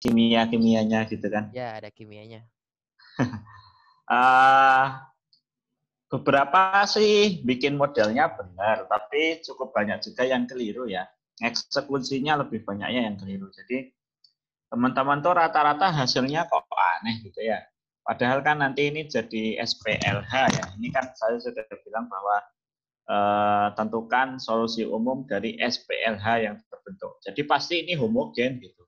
kimia-kimianya gitu kan. Ya, ada kimianya. Beberapa sih bikin modelnya benar, tapi cukup banyak juga yang keliru ya. Eksekusinya lebih banyaknya yang keliru. Jadi teman-teman tuh rata-rata hasilnya kok aneh gitu ya. Padahal kan nanti ini jadi SPLH ya. Ini kan saya sudah bilang bahwa tentukan solusi umum dari SPLH yang terbentuk. Jadi pasti ini homogen gitu.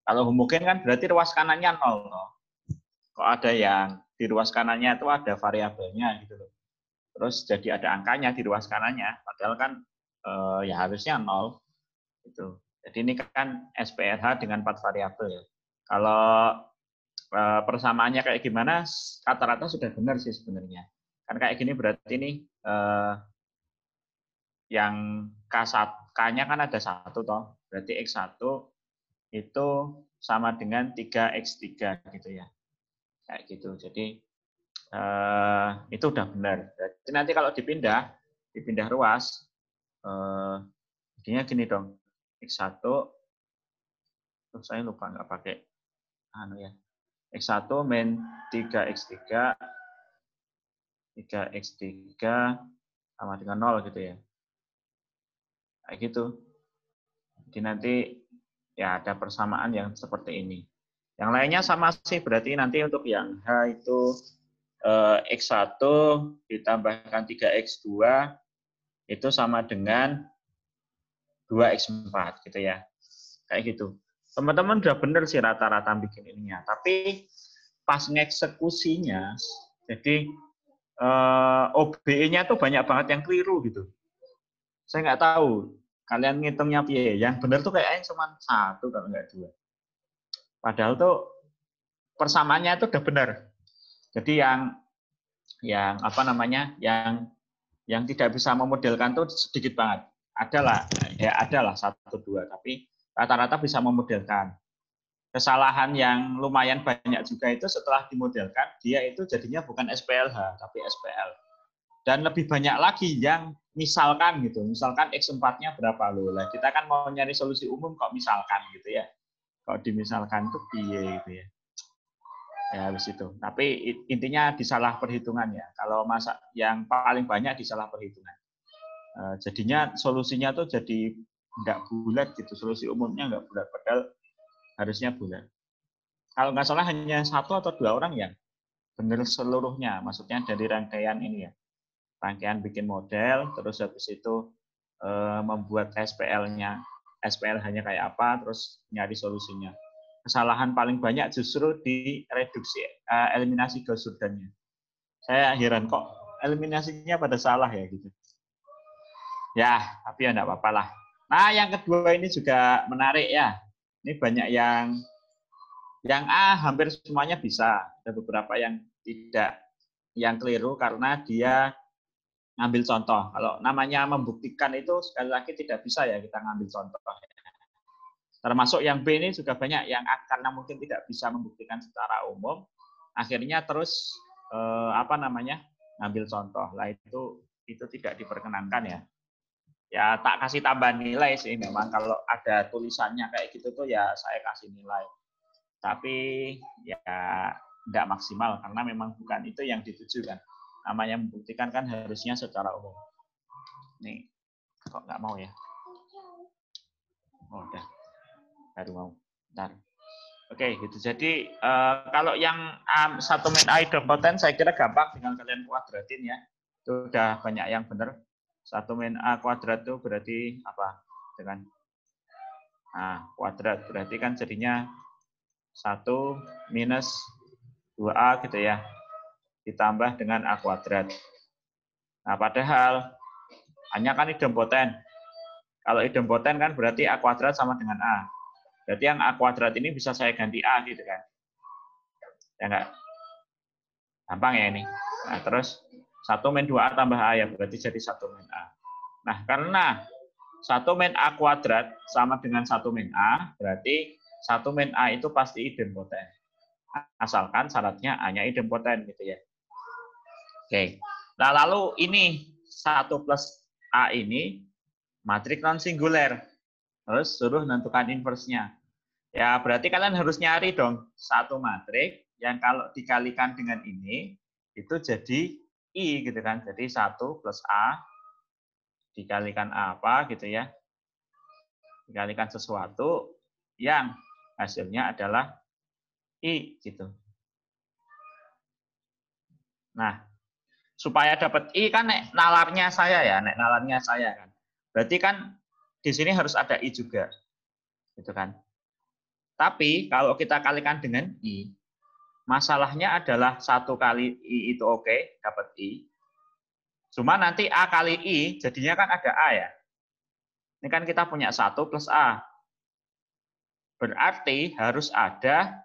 Kalau homogen kan berarti ruas kanannya nol. Kok ada yang di ruas kanannya itu ada variabelnya gitu loh. Terus jadi ada angkanya di ruas kanannya, padahal kan ya harusnya nol. Gitu. Jadi ini kan SPRH dengan 4 variabel ya. Kalau persamaannya kayak gimana, rata-rata sudah benar sih sebenarnya. Kan kayak gini berarti ini yang K-nya kan ada 1 toh, berarti X1 itu sama dengan 3X3 gitu ya. Kayak gitu. Jadi itu udah benar. Jadi nanti kalau dipindah ruas, jadinya gini dong, X1, terus saya lupa nggak pakai ya, X1 min 3X3, 3X3 sama dengan 0 gitu ya. Kayak gitu. Jadi nanti ya ada persamaan yang seperti ini. Yang lainnya sama sih, berarti nanti untuk yang H itu X1 ditambahkan 3X2 itu sama dengan 2X4 gitu ya. Kayak gitu. Teman-teman udah bener sih rata-rata bikin ininya. Tapi pas ngeksekusinya, jadi OBE-nya tuh banyak banget yang keliru gitu. Saya nggak tahu kalian ngitungnya piye. Yang bener tuh kayaknya cuma 1 kalau nggak 2. Padahal tuh persamaannya itu udah bener. Jadi yang apa namanya, yang tidak bisa memodelkan tuh sedikit banget. Adalah 1-2, tapi rata-rata bisa memodelkan. Kesalahan yang lumayan banyak juga itu setelah dimodelkan, dia itu jadinya bukan SPLH, tapi SPL. Dan lebih banyak lagi yang misalkan gitu, misalkan X4-nya berapa loh. Lah kita kan mau nyari solusi umum kok misalkan gitu ya. Kok dimisalkan itu piye gitu ya. Ya habis itu. Tapi intinya disalah perhitungan ya. Kalau masa yang paling banyak disalah perhitungan. Jadinya solusinya tuh jadi nggak bulat gitu. Solusi umumnya nggak bulat, padahal harusnya bulat. Kalau nggak salah hanya 1 atau 2 orang yang benar seluruhnya. Maksudnya dari rangkaian ini ya. Rangkaian bikin model, terus habis itu membuat SPL-nya. SPL hanya kayak apa, terus nyari solusinya. Kesalahan paling banyak justru di reduksi eliminasi Gauss-Jordan-nya. Saya heran kok eliminasinya pada salah ya gitu. Ya, tapi ya enggak apa-apa lah. Nah, yang kedua ini juga menarik ya. Ini banyak yang A hampir semuanya bisa. Ada beberapa yang tidak, yang keliru karena dia ngambil contoh. Kalau namanya membuktikan itu sekali lagi tidak bisa ya kita ngambil contoh. Termasuk yang B ini juga banyak yang karena mungkin tidak bisa membuktikan secara umum, akhirnya terus ngambil contoh. Lah itu tidak diperkenankan ya. Ya tak kasih tambah nilai sih memang kalau ada tulisannya kayak gitu tuh ya saya kasih nilai. Tapi ya nggak maksimal karena memang bukan itu yang dituju kan. Namanya membuktikan kan harusnya secara umum. Nih, kok nggak mau ya? Oh, udah. Baru mau. Bentar. Oke, gitu. Jadi kalau yang 1 min A idempoten saya kira gampang dengan kalian kuadratin ya. Itu udah banyak yang benar. 1 min A kuadrat itu berarti apa? Dengan kuadrat berarti kan jadinya 1 minus 2A gitu ya. Ditambah dengan A kuadrat. Nah, padahal hanya kan idempoten. Kalau idempoten kan berarti A kuadrat sama dengan A. Berarti yang A kuadrat ini bisa saya ganti A gitu kan. Ya enggak? Gampang ya ini. Nah, terus 1 min 2A tambah A ya, berarti jadi 1 min A. Nah, karena 1 min A kuadrat sama dengan 1 min A, berarti 1 min A itu pasti idempoten. Asalkan syaratnya A-nya idempoten gitu ya. Oke. Nah, lalu ini 1 plus A ini matriks non singuler. Terus suruh menentukan inverse-nya. Ya, berarti kalian harus nyari dong satu matrik yang kalau dikalikan dengan ini, itu jadi I gitu kan. Jadi 1 plus A dikalikan apa gitu ya. Dikalikan sesuatu yang hasilnya adalah I gitu. Nah, supaya dapat I kan nek nalarnya saya ya, nek nalarnya saya kan. Berarti kan di sini harus ada I juga. Gitu kan. Tapi kalau kita kalikan dengan I, masalahnya adalah 1 kali I itu oke, dapat I. Cuma nanti A kali I, jadinya kan ada A ya. Ini kan kita punya 1 plus A. Berarti harus ada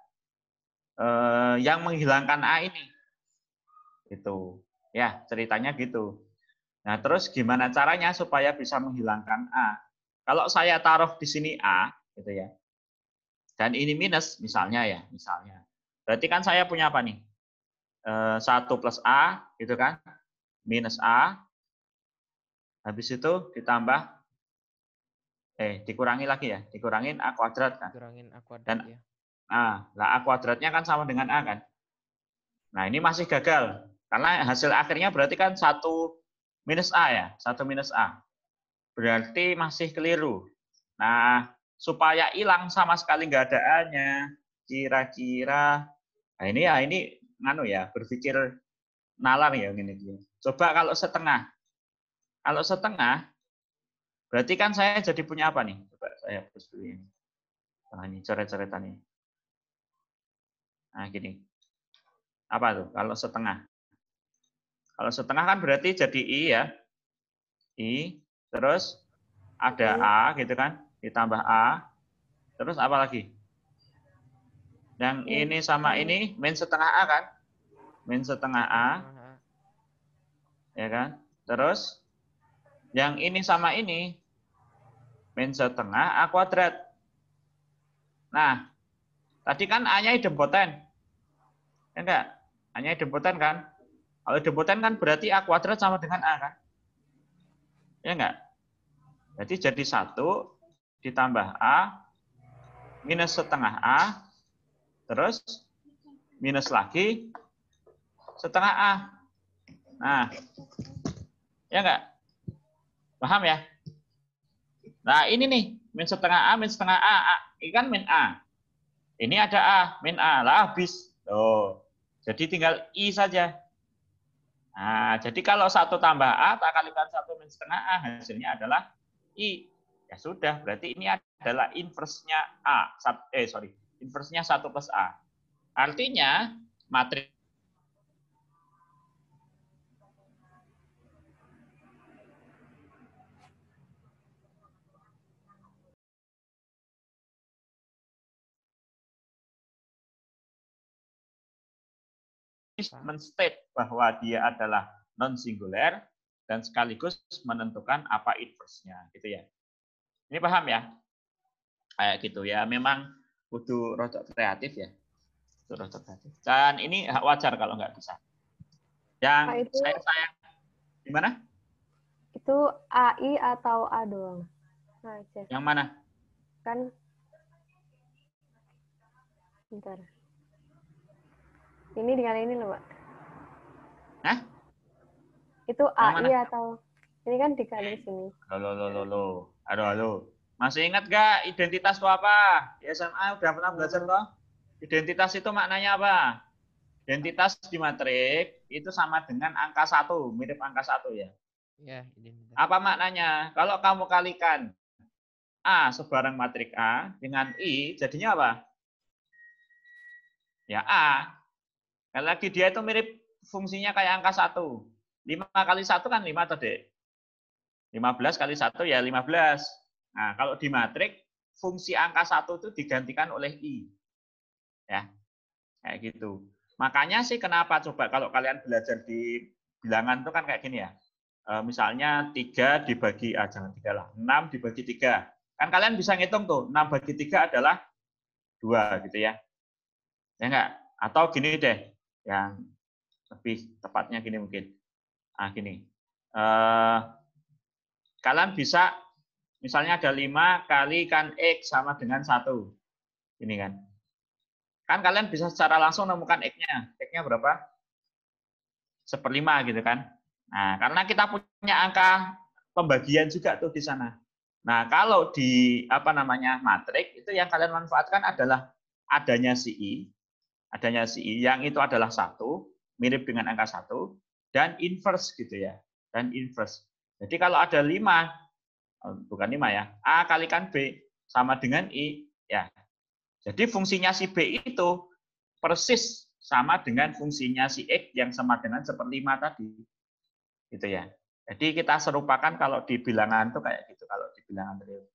yang menghilangkan A ini. Itu. Ya, ceritanya gitu. Nah, terus gimana caranya supaya bisa menghilangkan A? Kalau saya taruh di sini A, gitu ya. Dan ini minus, misalnya ya, misalnya. Berarti kan saya punya apa nih? 1 plus A, gitu kan? Minus A. Habis itu ditambah, dikurangi lagi ya. Dikurangin A kuadrat kan? Kurangin A kuadrat Dan ya. lah A kuadratnya kan sama dengan A kan? Nah, ini masih gagal. Karena hasil akhirnya berarti kan 1 minus A ya. 1 minus A. Berarti masih keliru. Nah, supaya hilang sama sekali nggak ada A-nya, kira-kira, nah ini nganu ya, berpikir nalar ya ini. Coba kalau setengah. Kalau setengah, berarti kan saya jadi punya apa nih? Coba saya hapus dulu ini. Nah, ini coret-coretan ini. Nah, gini. Apa tuh? Kalau setengah. Kalau setengah kan berarti jadi I ya. I, terus ada A gitu kan, ditambah A, terus apa lagi? Yang ini sama ini min setengah A kan? Min setengah A, ya kan? Terus yang ini sama ini min setengah A kuadrat. Nah, tadi kan A-nya idempoten. Ya enggak? A-nya idempoten kan? Kalau idempoten kan berarti A kuadrat sama dengan A kan? Ya enggak? Jadi jadi 1 ditambah A minus setengah A, terus minus lagi setengah A. Nah, ya enggak? Paham ya? Nah, ini nih, min setengah A, min setengah A. Ini kan min A. Ini ada A, min A. Lah habis. Tuh. Jadi tinggal I saja. Nah, jadi kalau 1 tambah A, tak kalikan 1 min setengah A, hasilnya adalah I. Ya sudah, berarti ini adalah inversenya A. Inversenya 1 plus A. Artinya, matriks men-state bahwa dia adalah non-singular dan sekaligus menentukan apa inverse-nya, gitu ya. Ini paham ya? Kayak gitu ya. Memang kudu rodok kreatif ya. Kudu rodok kreatif. Dan ini wajar kalau nggak bisa. Yang saya sayang gimana? Itu AI atau A doang? Nah, Yang mana? Kan bentar. Ini dengan ini loh, Pak. Hah? Itu Yang AI mana? atau ini kan dikali sini. Halo. Halo. Masih ingat gak identitas itu apa? Di SMA udah pernah belajar toh? Identitas itu maknanya apa? Identitas di matrik itu sama dengan angka 1, mirip angka 1 ya. Ya, identitas. Apa maknanya? Kalau kamu kalikan A sebarang matrik A dengan I, jadinya apa? Ya A. Sekali lagi dia itu mirip fungsinya kayak angka 1. 5 kali 1 kan 5 atau Dek? 15 kali 1 ya 15. Nah, kalau di matrik, fungsi angka 1 itu digantikan oleh I. Ya, kayak gitu. Makanya sih kenapa coba kalau kalian belajar di bilangan itu kan kayak gini ya. Misalnya 3 dibagi, jangan 3 lah, 6 dibagi 3. Kan kalian bisa ngitung tuh, 6 bagi 3 adalah 2 gitu ya. Ya enggak? Atau gini deh, yang lebih tepatnya gini mungkin. Gini. Kalian bisa, misalnya ada 5 kali kan X sama dengan 1. Ini kan. Kan kalian bisa secara langsung menemukan X-nya. X-nya berapa? 1/5 gitu kan. Nah, karena kita punya angka pembagian juga tuh di sana. Nah, kalau di matriks itu yang kalian manfaatkan adalah adanya si I yang itu adalah 1, mirip dengan angka 1 dan inverse gitu ya. Dan inverse. Jadi kalau ada 5, bukan 5 ya, A kalikan B sama dengan I, ya. Jadi fungsinya si B itu persis sama dengan fungsinya si X yang sama dengan 1/5 tadi. Gitu ya. Jadi kita serupakan kalau di bilangan itu kayak gitu, kalau di bilangan real.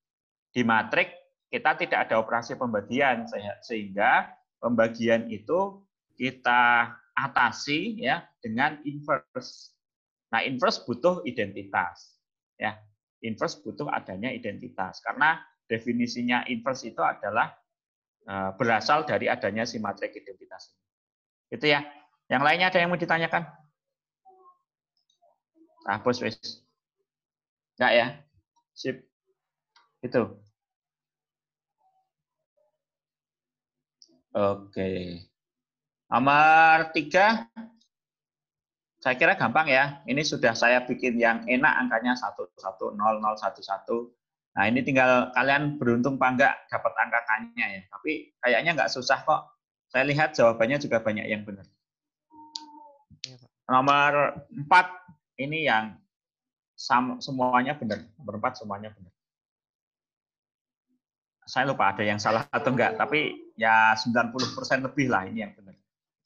Di matriks kita tidak ada operasi pembagian, sehingga pembagian itu kita atasi ya dengan inverse. Nah, inverse butuh identitas. Ya, inverse butuh adanya identitas karena definisinya inverse itu adalah berasal dari adanya si matriks identitas. Itu ya. Yang lainnya ada yang mau ditanyakan? Hapus wis. Enggak ya? Sip. Itu. Oke. Nomor 3, saya kira gampang ya. Ini sudah saya bikin yang enak angkanya 110011. Nah, ini tinggal kalian beruntung apa enggak dapat angka K-nya ya. Tapi kayaknya enggak susah kok. Saya lihat jawabannya juga banyak yang benar. Nomor 4, ini yang semuanya benar. Nomor 4 semuanya benar. Saya lupa ada yang salah atau enggak, tapi ya 90% lebih lah ini yang benar.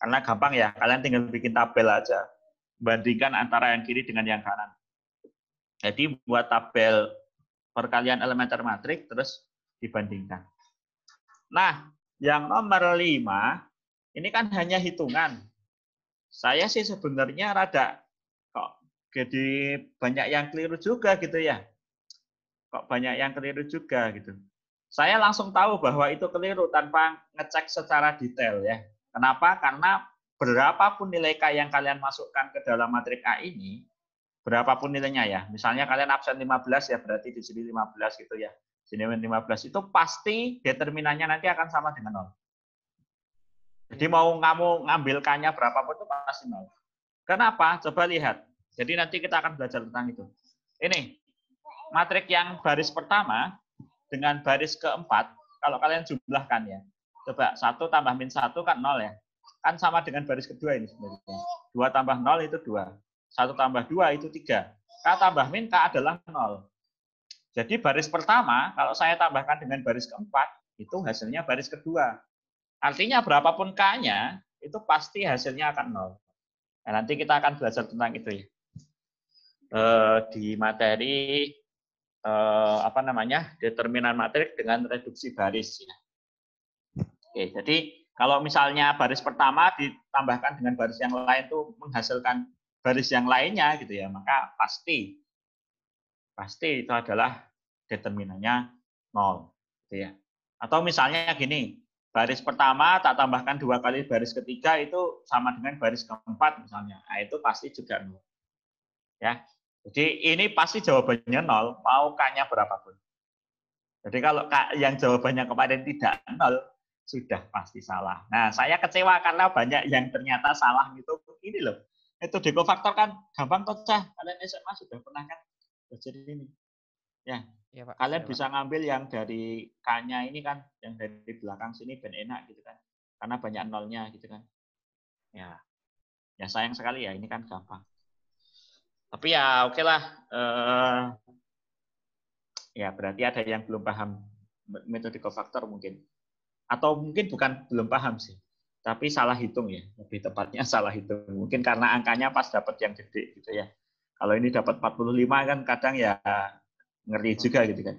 Karena gampang ya, kalian tinggal bikin tabel aja. Bandingkan antara yang kiri dengan yang kanan. Jadi buat tabel perkalian elementer matriks, terus dibandingkan. Nah, yang nomor 5, ini kan hanya hitungan. Saya sih sebenarnya rada kok jadi banyak yang keliru juga gitu ya. Kok banyak yang keliru juga gitu. Saya langsung tahu bahwa itu keliru tanpa ngecek secara detail ya. Kenapa? Karena berapapun nilai K yang kalian masukkan ke dalam matriks A ini, berapapun nilainya ya. Misalnya kalian absen 15 ya berarti di sini 15 gitu ya. Sini 15 itu pasti determinannya nanti akan sama dengan 0. Jadi mau kamu ngambil K-nya berapapun itu pasti 0. Kenapa? Coba lihat. Jadi nanti kita akan belajar tentang itu. Ini matriks yang baris pertama dengan baris keempat, kalau kalian jumlahkan ya. Coba 1 tambah min 1 kan 0 ya. Kan sama dengan baris kedua ini sebenarnya. 2 tambah 0 itu 2. 1 tambah 2 itu 3. K tambah min K adalah 0. Jadi baris pertama, kalau saya tambahkan dengan baris keempat, itu hasilnya baris kedua. Artinya berapapun K-nya, itu pasti hasilnya akan 0. Nah, nanti kita akan belajar tentang itu ya. Di materi determinan matriks dengan reduksi baris ya. Oke, jadi kalau misalnya baris pertama ditambahkan dengan baris yang lain itu menghasilkan baris yang lainnya gitu ya, maka pasti itu adalah determinannya 0 gitu ya. Atau misalnya gini, baris pertama tak tambahkan 2 kali baris ketiga itu sama dengan baris keempat misalnya. Nah, itu pasti juga 0. Ya. Jadi ini pasti jawabannya 0, mau K-nya berapapun. Jadi kalau yang jawabannya kemarin tidak 0, sudah pasti salah. Nah, saya kecewa karena banyak yang ternyata salah gitu. Ini loh. Itu dekofaktor kan gampang toh, Cah. Kalian SMA sudah pernah kan belajar ini. Ya. Ya Pak, kalian bisa ngambil yang dari K-nya ini kan, yang dari belakang sini ben enak gitu kan. Karena banyak nolnya gitu kan. Ya. Ya sayang sekali ya, ini kan gampang. Tapi ya oke lah. Ya, berarti ada yang belum paham metode kofaktor mungkin. Atau mungkin bukan belum paham sih, tapi salah hitung ya. Lebih tepatnya salah hitung. Mungkin karena angkanya pas dapat yang gede gitu ya. Kalau ini dapat 45 kan kadang ya ngeri juga gitu kan.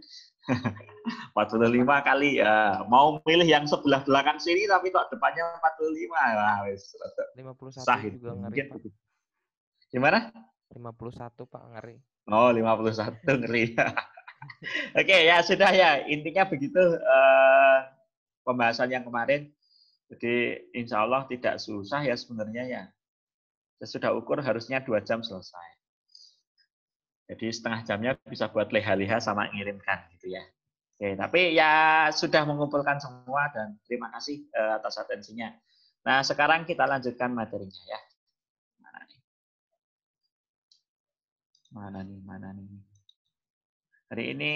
45 kali ya. Mau milih yang sebelah belakang sini tapi kok depannya 45. Wah, wis 51 sah juga itu. ngeri, Pak. Gimana? 51 Pak ngeri. Oh, 51 ngeri. Oke, ya sudah ya. Intinya begitu pembahasan yang kemarin. Jadi insya Allah tidak susah ya sebenarnya ya. Sesudah ukur harusnya 2 jam selesai. Jadi setengah jamnya bisa buat leha-leha sama ngirimkan gitu ya. Oke, tapi ya sudah mengumpulkan semua dan terima kasih atas atensinya. Nah, sekarang kita lanjutkan materinya ya. Mana nih? Mana nih? Hari ini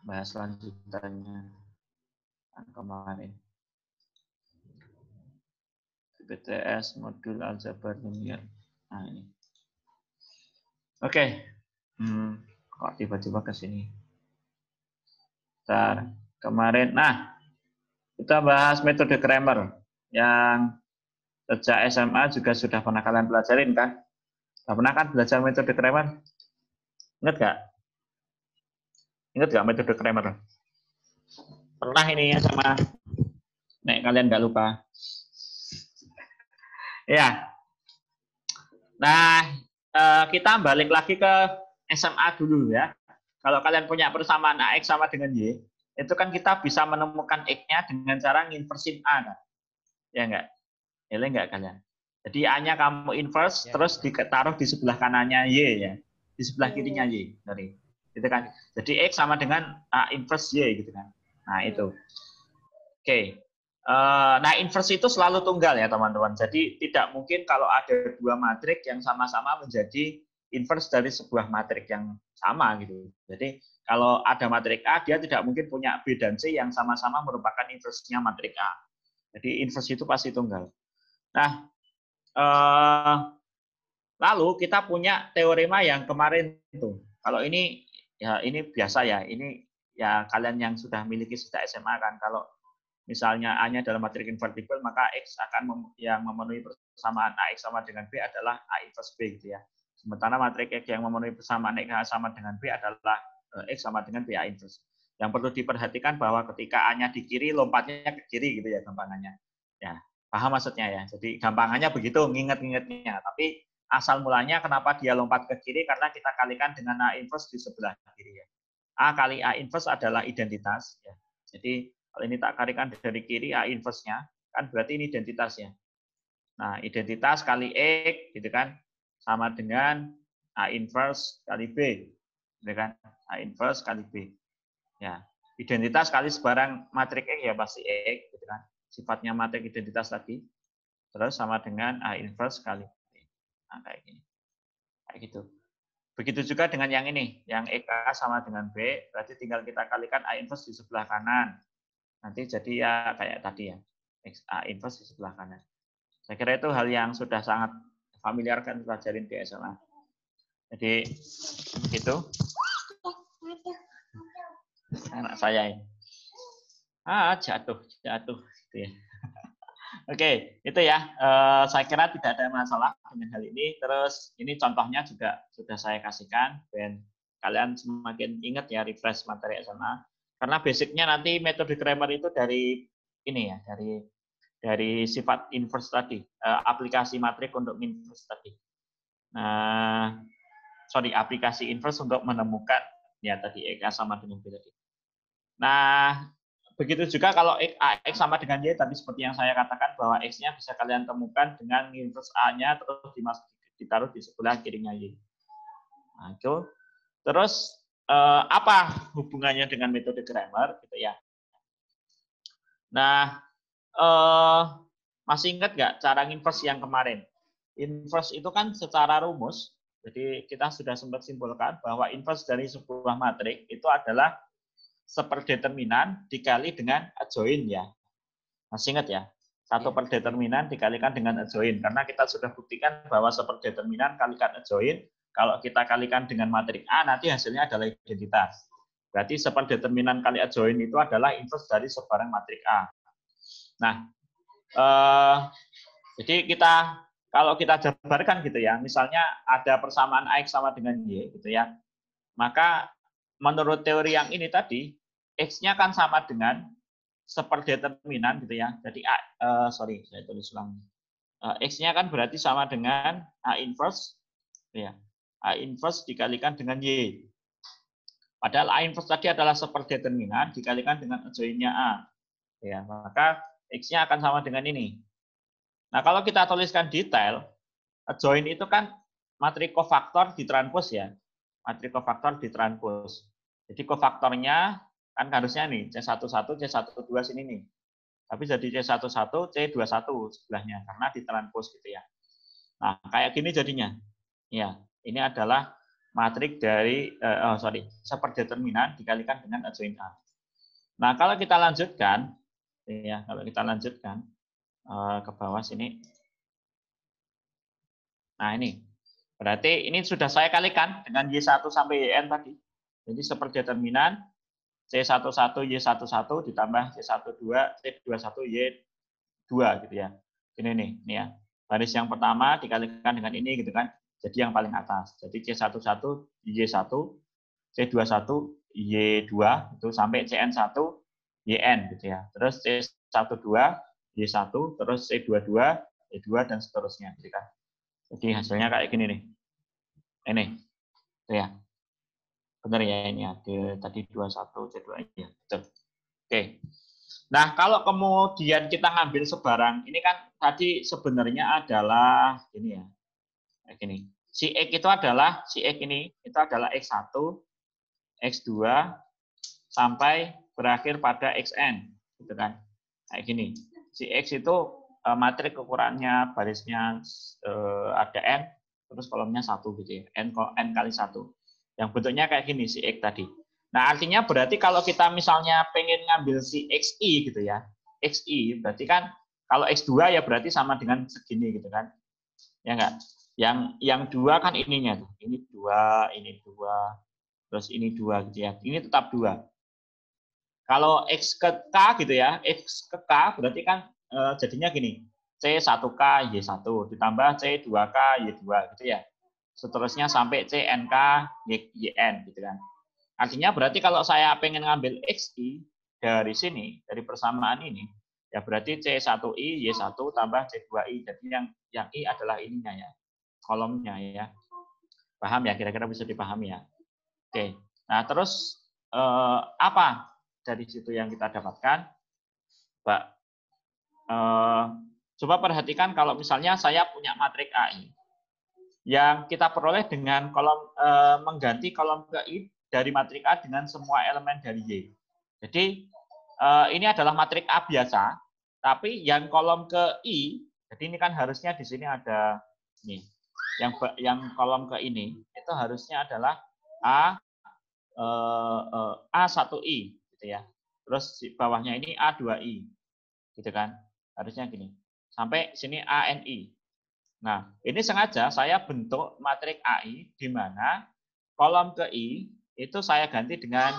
bahas lanjutannya yang kemarin. BTS modul aljabar linear. Nah, ini. Oke. Kok tiba-tiba ke sini? Bentar. Kemarin, nah, kita bahas metode Kramer yang sejak SMA juga sudah pernah kalian pelajarin kan? Gak pernah kan belajar metode Kramer? Ingat gak? Ingat gak metode Kramer? Pernah ini ya sama nek kalian nggak lupa. Ya. Nah, kita balik lagi ke SMA dulu ya. Kalau kalian punya persamaan AX sama dengan Y, itu kan kita bisa menemukan X-nya dengan cara nginversin A kan? Ya enggak? Ya enggak kalian? Jadi A-nya kamu inverse, Ya, terus ya. ditaruh di sebelah kanannya Y ya. Di sebelah kirinya Y. Sorry. Gitu kan? Jadi X sama dengan A inverse Y gitu kan. Nah, itu. Oke. Nah, inverse itu selalu tunggal ya, teman-teman. Jadi, tidak mungkin kalau ada dua matrik yang sama-sama menjadi inverse dari sebuah matrik yang sama gitu. Jadi, kalau ada matrik A, dia tidak mungkin punya B dan C yang sama-sama merupakan inverse-nya matrik A. Jadi, inverse itu pasti tunggal. Nah, lalu kita punya teorema yang kemarin itu. Kalau ini, ya ini biasa ya. Ini ya kalian yang sudah miliki sejak SMA kan. Kalau misalnya A-nya dalam matrik invertible, maka X akan yang memenuhi persamaan AX sama dengan B adalah A inverse B gitu ya. Sementara matrik X yang memenuhi persamaan X sama dengan B adalah X sama dengan B A inverse. Yang perlu diperhatikan bahwa ketika A-nya di kiri, lompatnya ke kiri gitu ya gampangannya. Ya, paham maksudnya ya. Jadi gampangannya begitu, nginget-ngingetnya. Tapi asal mulanya kenapa dia lompat ke kiri, karena kita kalikan dengan A inverse di sebelah kiri ya. A kali A inverse adalah identitas ya. Jadi kalau ini tak kalikan dari kiri A inverse-nya, kan berarti ini identitasnya. Nah, identitas kali X, gitu kan, sama dengan A inverse kali B. Gitu kan, A inverse kali B. Ya, identitas kali sebarang matrik X ya pasti X, gitu kan. Sifatnya matrik identitas tadi. Terus sama dengan A inverse kali B. Nah, kayak gini. Kayak gitu. Begitu juga dengan yang ini, yang EK sama dengan B, berarti tinggal kita kalikan A inverse di sebelah kanan. Nanti jadi ya kayak tadi ya, A inverse di sebelah kanan. Saya kira itu hal yang sudah sangat familiar kan pelajarin di SMA. Jadi itu anak saya ini. Jatuh gitu ya. Oke, itu ya. Saya kira tidak ada masalah dengan hal ini. Terus ini contohnya juga sudah saya kasihkan dan kalian semakin ingat ya refresh materi SMA. Karena basicnya nanti metode Kramer itu dari ini ya, dari sifat inverse tadi, aplikasi matrik untuk inverse tadi. Nah, aplikasi inverse untuk menemukan ya tadi X sama dengan B tadi. Nah, begitu juga kalau X sama dengan Y tadi seperti yang saya katakan bahwa X-nya bisa kalian temukan dengan inverse A-nya terus ditaruh di sebelah kirinya Y. Nah, itu. Terus apa hubungannya dengan metode Kramer gitu ya. Nah, masih ingat nggak cara inverse yang kemarin? Inverse itu kan secara rumus, jadi kita sudah sempat simpulkan bahwa inverse dari sebuah matrik itu adalah seperdeterminan dikali dengan adjoin ya. Masih ingat ya? Satu per determinan dikalikan dengan adjoin. Karena kita sudah buktikan bahwa seperdeterminan kalikan adjoin, kalau kita kalikan dengan matrik A, nanti hasilnya adalah identitas. Berarti seperdeterminan kali adjoin itu adalah inverse dari sebarang matrik A. Nah, jadi kalau kita jabarkan gitu ya, misalnya ada persamaan AX sama dengan Y gitu ya, maka menurut teori yang ini tadi, X-nya kan sama dengan seperdeterminan gitu ya. Jadi saya tulis ulang. X-nya kan berarti sama dengan A inverse ya. A inverse dikalikan dengan Y. Padahal A inverse tadi adalah seperdeterminan dikalikan dengan adjoinnya A. Ya, maka X-nya akan sama dengan ini. Nah, kalau kita tuliskan detail, adjoin itu kan matrik kofaktor ditranspos ya. Matrik kofaktor ditranspos. Jadi kofaktornya Kan harusnya nih C11, C12 sini nih. Tapi jadi C11, C21 sebelahnya karena ditranspos gitu ya. Nah, kayak gini jadinya. Ya, ini adalah matrik dari superdeterminan dikalikan dengan adjoint A. Nah, kalau kita lanjutkan ke bawah sini. Nah, ini. Berarti ini sudah saya kalikan dengan Y1 sampai YN tadi. Jadi superdeterminan C11 Y11 ditambah C12 C21 Y2 gitu ya. Ini nih ya. Baris yang pertama dikalikan dengan ini gitu kan. Jadi yang paling atas. Jadi C11 Y1 C21 Y2 itu sampai CN1 YN gitu ya. Terus C12 Y1 terus C22 Y2 dan seterusnya gitu kan. Jadi hasilnya kayak gini nih. Ini. Tuh ya. Benar ya ini ada tadi 21 C2 ya. Betul. Oke. Nah, kalau kemudian kita ngambil sebarang, ini kan tadi sebenarnya adalah ini ya. Kayak gini. Si X itu adalah ini itu adalah X1, X2 sampai berakhir pada Xn, gitu kan. Kayak gini. Si X itu matrik ukurannya barisnya ada N, terus kolomnya 1 gitu ya. N kali 1. Yang bentuknya kayak gini si X tadi. Nah, artinya berarti kalau kita misalnya pengen ngambil si XI gitu ya. XI berarti kan kalau X2 ya berarti sama dengan segini gitu kan. Ya enggak? Yang 2 kan ininya tuh. Ini 2, ini 2, terus ini 2 gitu ya. Ini tetap 2. Kalau X ke K gitu ya, X ke K berarti kan jadinya gini. C1K Y1 ditambah C2K Y2 gitu ya. Seterusnya sampai CNK YN gitu kan. Artinya berarti kalau saya pengen ngambil XI dari sini, dari persamaan ini, ya berarti C1I Y1 tambah C2I. Jadi yang I adalah ininya ya, kolomnya ya. Paham ya? Kira-kira bisa dipahami ya? Oke. Nah, terus apa dari situ yang kita dapatkan? Pak, coba perhatikan kalau misalnya saya punya matrik AI yang kita peroleh dengan kolom mengganti kolom ke I dari matrik A dengan semua elemen dari Y. Jadi ini adalah matrik A biasa, tapi yang kolom ke I, jadi ini kan harusnya di sini ada nih, yang kolom ke ini itu harusnya adalah A1I gitu ya. Terus di bawahnya ini A2I. Gitu kan? Harusnya gini. Sampai sini ANI. Nah, ini sengaja saya bentuk matrik AI di mana kolom ke I itu saya ganti dengan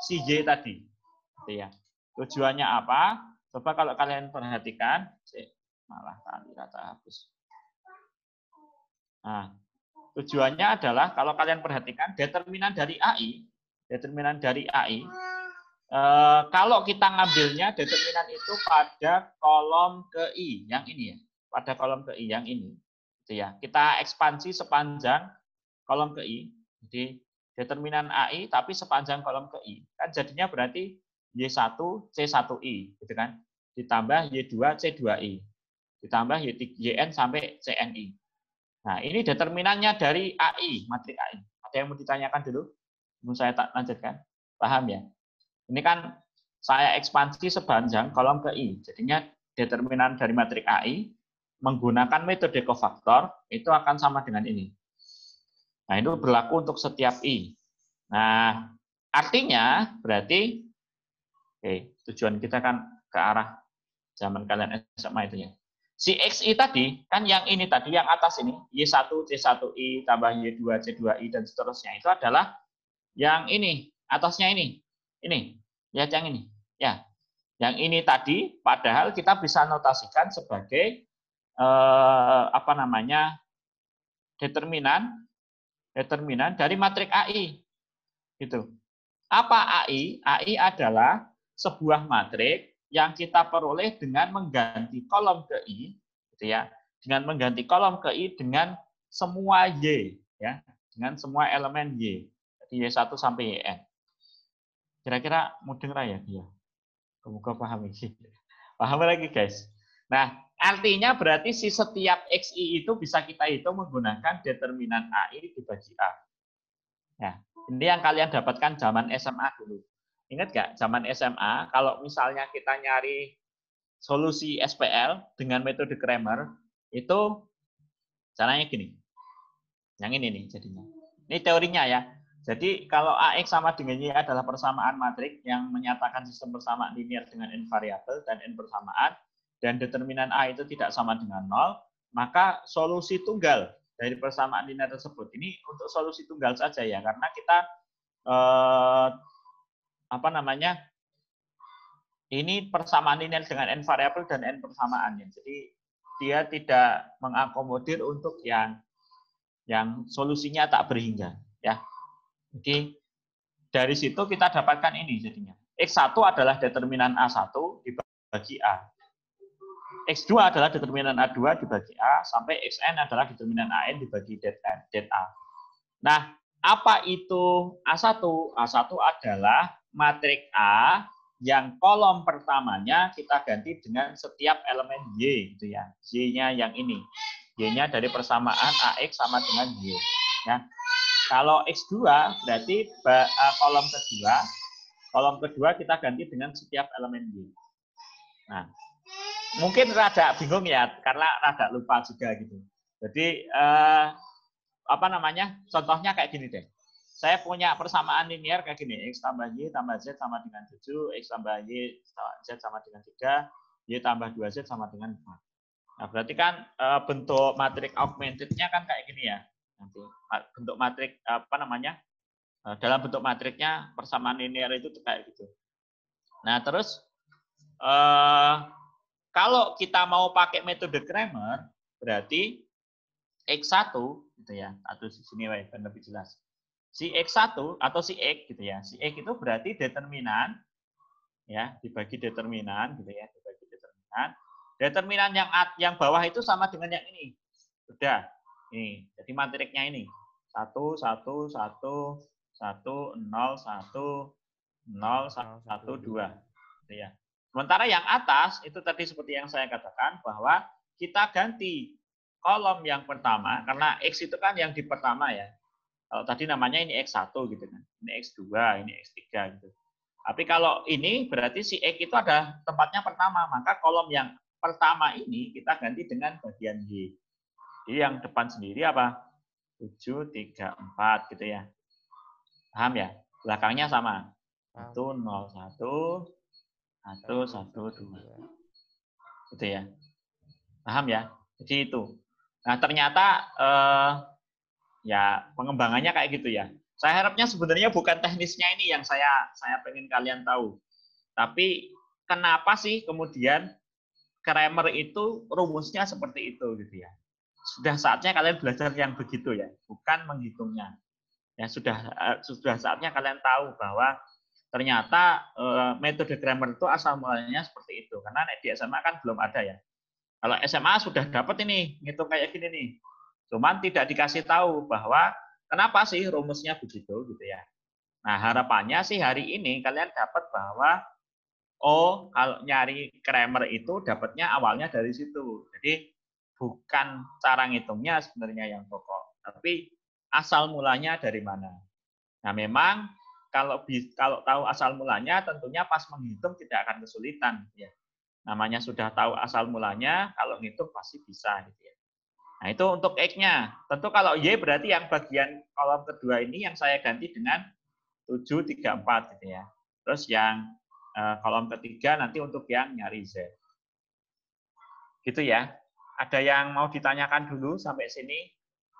si Y tadi. Gitu ya. Tujuannya apa? Coba kalau kalian perhatikan, malah tadi rata hapus. Nah, tujuannya adalah kalau kalian perhatikan determinan dari AI, kalau kita ngambilnya determinan itu pada kolom ke I yang ini ya, pada kolom ke I yang ini, gitu ya. Kita ekspansi sepanjang kolom ke I, jadi determinan AI tapi sepanjang kolom ke I, kan jadinya berarti Y1 C1I, gitu kan, ditambah Y2 C2I, ditambah YN sampai CNI. Nah, ini determinannya dari AI, matrik AI. Ada yang mau ditanyakan dulu? Mau saya lanjutkan? Paham ya? Ini kan saya ekspansi sepanjang kolom ke I. Jadinya determinan dari matrik AI menggunakan metode kofaktor itu akan sama dengan ini. Nah, itu berlaku untuk setiap I. Nah, artinya berarti tujuan kita kan ke arah zaman kalian SMA itu ya. Si XI tadi, kan yang ini tadi, yang atas ini, Y1, C1I, tambah Y2, C2I, dan seterusnya, itu adalah yang ini, atasnya ini. Ini, lihat yang ini. Ya, yang ini tadi, padahal kita bisa notasikan sebagai determinan dari matrik AI. Gitu. Apa AI? AI adalah sebuah matrik yang kita peroleh dengan mengganti kolom ke I, gitu ya, dengan mengganti kolom ke I dengan semua Y, ya, dengan semua elemen Y, jadi Y1 sampai YN. Kira-kira mudeng ya? Iya. Semoga paham ini. Paham lagi guys. Nah, artinya berarti si setiap XI itu bisa kita hitung menggunakan determinan AI dibagi A. Ya, ini yang kalian dapatkan zaman SMA dulu. Ingat nggak zaman SMA kalau misalnya kita nyari solusi SPL dengan metode Cramer itu caranya gini. Yang ini nih jadinya. Ini teorinya ya. Jadi kalau AX sama dengan Y adalah persamaan matrik yang menyatakan sistem persamaan linear dengan n variabel dan n persamaan, dan determinan A itu tidak sama dengan 0, maka solusi tunggal dari persamaan linear tersebut ini untuk solusi tunggal saja ya, karena kita ini persamaan linear dengan n variabel dan n persamaan ya. Jadi dia tidak mengakomodir untuk yang solusinya tak berhingga ya. Jadi dari situ kita dapatkan ini jadinya. X1 adalah determinan A1 dibagi A. X2 adalah determinan A2 dibagi A sampai Xn adalah determinan AN dibagi det A. Nah, apa itu A1? A1 adalah matrik A yang kolom pertamanya kita ganti dengan setiap elemen Y gitu ya. Y-nya yang ini. Y-nya dari persamaan AX sama dengan Y. Ya. Kalau X2 berarti kolom kedua kita ganti dengan setiap elemen Y. Nah, mungkin rada bingung ya, karena rada lupa juga gitu. Jadi, contohnya kayak gini deh. Saya punya persamaan linear kayak gini, X tambah Y tambah Z sama dengan 7, X tambah Y Z sama dengan 3, Y tambah 2Z sama dengan 4. Nah, berarti kan bentuk matrik augmented-nya kan kayak gini ya. Nanti bentuk matrik dalam bentuk matriknya persamaan linear itu kayak gitu. Nah, terus kalau kita mau pakai metode Cramer, berarti X1 gitu ya, atau di sini kan lebih jelas. Si X1 atau si X gitu ya. Si X itu berarti determinan ya, dibagi determinan gitu ya, dibagi determinan. Determinan yang bawah itu sama dengan yang ini. Sudah. Ini, jadi matriknya ini. 1 1 1 1 0 1 0 1 2. Gitu ya. Sementara yang atas itu tadi seperti yang saya katakan bahwa kita ganti kolom yang pertama karena X itu kan yang di pertama ya. Kalau tadi namanya ini X1 gitu kan. Ini X2, ini X3 gitu. Tapi kalau ini berarti si X itu ada tempatnya pertama, maka kolom yang pertama ini kita ganti dengan bagian Y. Jadi yang depan sendiri apa? 7, 3, 4 gitu ya. Paham ya? Belakangnya sama. 1, 0, 1, 1, 1, 2. Gitu ya. Paham ya? Jadi itu. Nah, ternyata ya pengembangannya kayak gitu ya. Saya harapnya sebenarnya bukan teknisnya ini yang saya pengen kalian tahu. Tapi kenapa sih kemudian Cramer itu rumusnya seperti itu gitu ya. Sudah saatnya kalian belajar yang begitu ya, bukan menghitungnya. Ya sudah saatnya kalian tahu bahwa ternyata metode Cramer itu asal mulanya seperti itu. Karena di SMA kan belum ada ya. Kalau SMA sudah dapat ini, ngitung kayak gini nih. Cuman tidak dikasih tahu bahwa kenapa sih rumusnya begitu gitu ya. Nah, harapannya sih hari ini kalian dapat bahwa kalau nyari Cramer itu dapatnya awalnya dari situ. Jadi bukan cara ngitungnya sebenarnya yang pokok, tapi asal mulanya dari mana. Nah, memang kalau tahu asal mulanya tentunya pas menghitung tidak akan kesulitan ya. Namanya sudah tahu asal mulanya, kalau ngitung pasti bisa gitu ya. Nah, itu untuk X-nya. Tentu kalau Y berarti yang bagian kolom kedua ini yang saya ganti dengan 7, 3, 4 gitu ya. Terus yang kolom ketiga nanti untuk yang nyari Z. Gitu ya. Ada yang mau ditanyakan dulu sampai sini?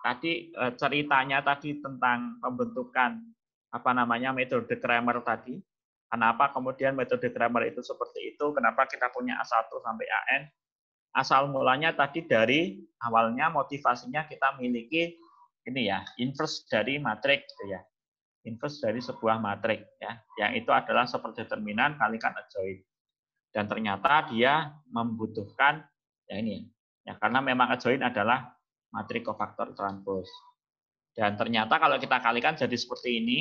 Tadi ceritanya tadi tentang pembentukan metode Cramer tadi. Kenapa kemudian metode Cramer itu seperti itu? Kenapa kita punya A1 sampai AN? Asal mulanya tadi dari awalnya motivasinya kita miliki ini ya, inverse dari matrik gitu ya. Inverse dari sebuah matrik ya, yang itu adalah superdeterminan kalikan adjoint. Dan ternyata dia membutuhkan ya ini ya, karena memang adjoint adalah matrik kofaktor transpose. Dan ternyata kalau kita kalikan jadi seperti ini.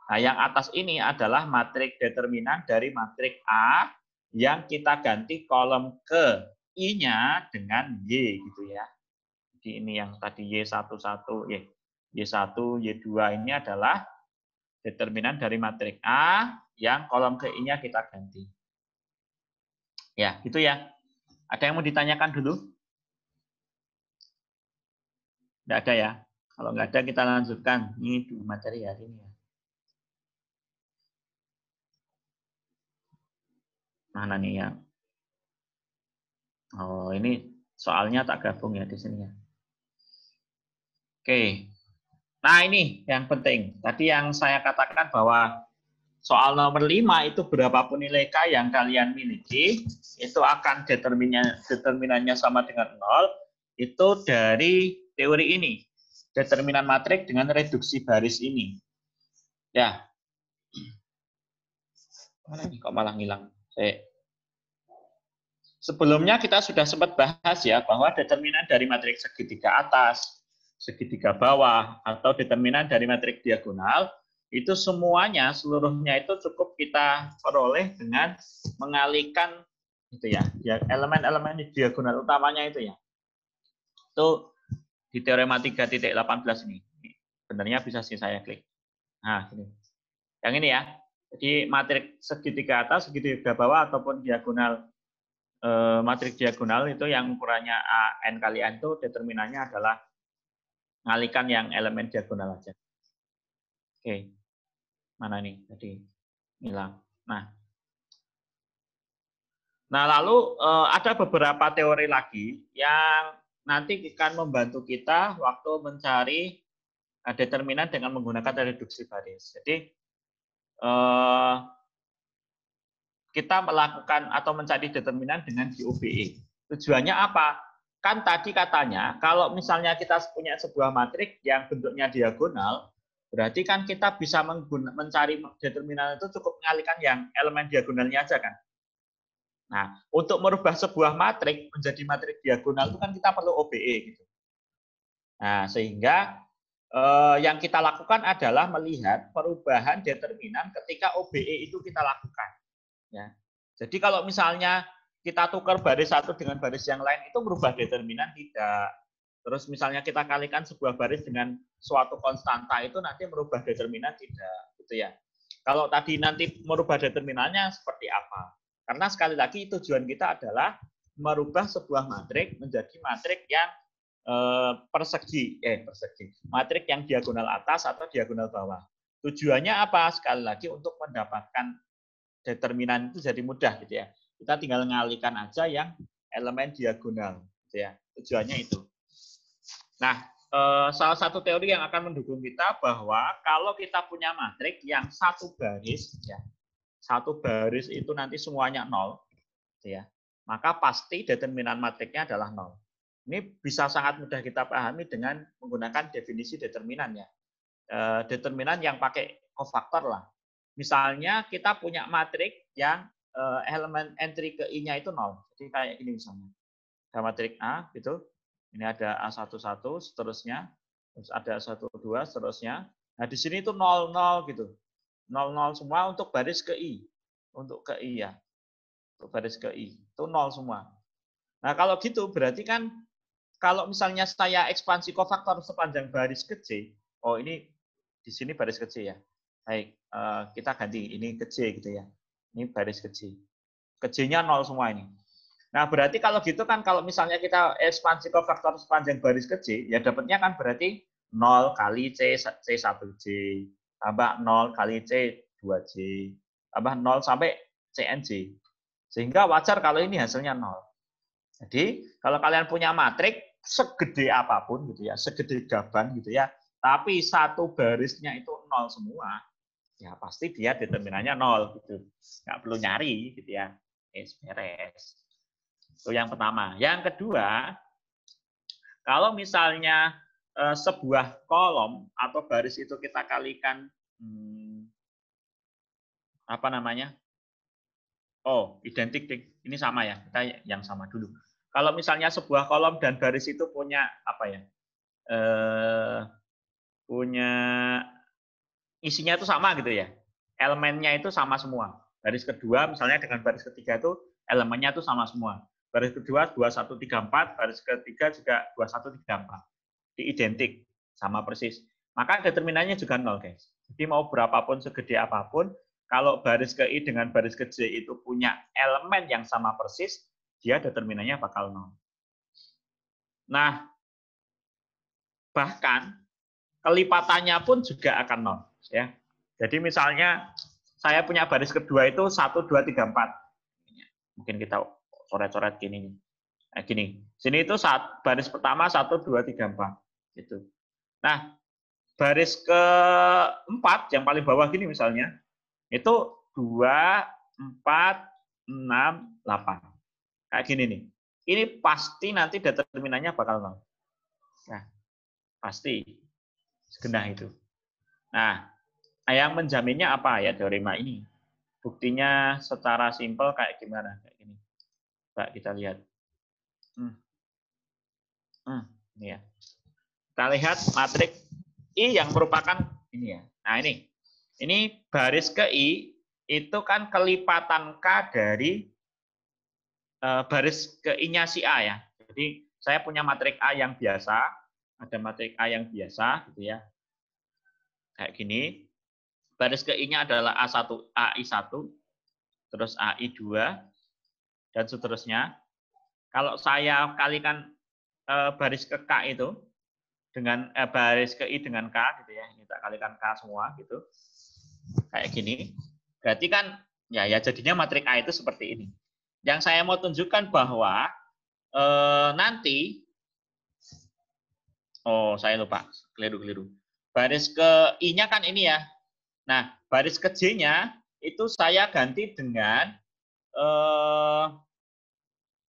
Nah, yang atas ini adalah matrik determinan dari matrik A yang kita ganti kolom ke I-nya dengan Y gitu ya. Jadi ini yang tadi Y11, Y1, Y2 ini adalah determinan dari matriks A yang kolom GI-nya kita ganti. Ya, gitu ya. Ada yang mau ditanyakan dulu? Tidak ada ya? Kalau nggak ada, kita lanjutkan. Ini dua materi hari ini ya. Mana nih ya? Oh, ini soalnya tak gabung ya di sini ya. Oke. Nah, ini yang penting. Tadi yang saya katakan bahwa soal nomor 5 itu berapapun nilai K yang kalian miliki, itu akan determinannya sama dengan 0, itu dari teori ini. Determinan matriks dengan reduksi baris ini. Ya. Mana ini kok malah ngilang? Sebelumnya kita sudah sempat bahas ya bahwa determinan dari matriks segitiga atas, segitiga bawah, atau determinan dari matriks diagonal, itu semuanya, seluruhnya itu cukup kita peroleh dengan mengalihkan itu ya, elemen-elemen diagonal utamanya itu ya. Itu di teorema 3.18 ini. Sebenarnya bisa sih saya klik. Nah, ini. Yang ini ya. Jadi matriks segitiga atas, segitiga bawah, ataupun diagonal matriks diagonal itu yang ukurannya n kali n itu determinannya adalah mengalihkan yang elemen diagonal aja. Oke, mana nih? Jadi hilang. Nah lalu ada beberapa teori lagi yang nanti akan membantu kita waktu mencari determinan dengan menggunakan reduksi baris. Jadi kita melakukan atau mencari determinan dengan GOBE. Tujuannya apa? Kan tadi katanya, kalau misalnya kita punya sebuah matriks yang bentuknya diagonal, berarti kan kita bisa mencari determinan itu cukup mengalihkan yang elemen diagonalnya aja kan. Nah, untuk merubah sebuah matriks menjadi matriks diagonal itu kan kita perlu OBE gitu. Nah, sehingga yang kita lakukan adalah melihat perubahan determinan ketika OBE itu kita lakukan. Ya. Jadi kalau misalnya kita tukar baris satu dengan baris yang lain itu merubah determinan tidak. Terus misalnya kita kalikan sebuah baris dengan suatu konstanta itu nanti merubah determinan tidak, gitu ya. Kalau tadi nanti merubah determinannya seperti apa? Karena sekali lagi tujuan kita adalah merubah sebuah matriks menjadi matriks yang persegi, matriks yang diagonal atas atau diagonal bawah. Tujuannya apa? Sekali lagi untuk mendapatkan determinan itu jadi mudah gitu ya. Kita tinggal mengalihkan aja yang elemen diagonal gitu ya. Tujuannya itu. Nah, salah satu teori yang akan mendukung kita bahwa kalau kita punya matriks yang satu baris ya. Satu baris itu nanti semuanya 0 gitu ya. Maka pasti determinan matriksnya adalah 0. Ini bisa sangat mudah kita pahami dengan menggunakan definisi determinan ya. Determinan yang pakai kofaktor lah. Misalnya kita punya matriks yang elemen entry ke I-nya itu 0. Jadi kayak gini misalnya. Ada matriks A gitu. Ini ada A11 seterusnya. Terus ada 12 seterusnya. Nah, di sini itu 00 gitu. 00 semua untuk baris ke I. Untuk ke I ya. Untuk baris ke I. Itu 0 semua. Nah, kalau gitu berarti kan kalau misalnya saya ekspansi kofaktor sepanjang baris ke J. Oh, ini di sini baris ke J ya. Baik, kita ganti ini ke J gitu ya. Ini baris ke J. Ke J-nya 0 semua ini. Nah, berarti kalau gitu kan kalau misalnya kita ekspansi kofaktor sepanjang baris ke J, ya dapatnya kan berarti 0 kali C1J, tambah 0 kali C2J, tambah 0 sampai CNJ. Sehingga wajar kalau ini hasilnya 0. Jadi, kalau kalian punya matriks segede apapun gitu ya, segede gaban gitu ya, tapi satu barisnya itu 0 semua, ya pasti dia determinannya 0 gitu. Nggak perlu nyari gitu ya. Beres. Itu yang pertama. Yang kedua, kalau misalnya sebuah kolom atau baris itu kita kalikan apa namanya? Oh, identik. Ini sama ya. Kita yang sama dulu. Kalau misalnya sebuah kolom dan baris itu punya apa ya? Punya isinya itu sama gitu ya. Elemennya itu sama semua. Baris kedua misalnya dengan baris ketiga itu elemennya itu sama semua. Baris kedua 2134, baris ketiga juga 2134. Identik, sama persis. Maka determinannya juga 0, guys. Jadi mau berapapun, segede apapun, kalau baris ke I dengan baris ke J itu punya elemen yang sama persis, dia determinannya bakal 0. Nah, bahkan kelipatannya pun juga akan 0. Ya. Jadi misalnya saya punya baris kedua itu 1, 2, 3, 4. Mungkin kita coret-coret gini. Nah, gini. Sini itu baris pertama 1, 2, 3, 4. Gitu. Nah, baris keempat yang paling bawah gini misalnya, itu 2, 4, 6, 8. Kayak gini nih. Ini pasti nanti determinannya bakal 0. Nah, pasti segenah itu. Nah, yang menjaminnya apa ya teorema ini? Buktinya secara simpel kayak gimana? Kayak gini. Coba kita lihat. Ini ya. Kita lihat matriks I yang merupakan ini ya. Nah, ini. Ini baris ke I itu kan kelipatan K dari baris ke I-nya si A ya. Jadi saya punya matriks A yang biasa, ada matriks A yang biasa gitu ya. Kayak gini. Baris ke I-nya adalah A1, AI1, terus AI2 dan seterusnya. Kalau saya kalikan baris ke K itu dengan baris ke I dengan K gitu ya. Ini tak kalikan K semua gitu. Kayak gini. Berarti kan ya jadinya matriks A itu seperti ini. Yang saya mau tunjukkan bahwa nanti saya lupa, keliru. Baris ke I-nya kan ini ya. Nah, baris ke J-nya itu saya ganti dengan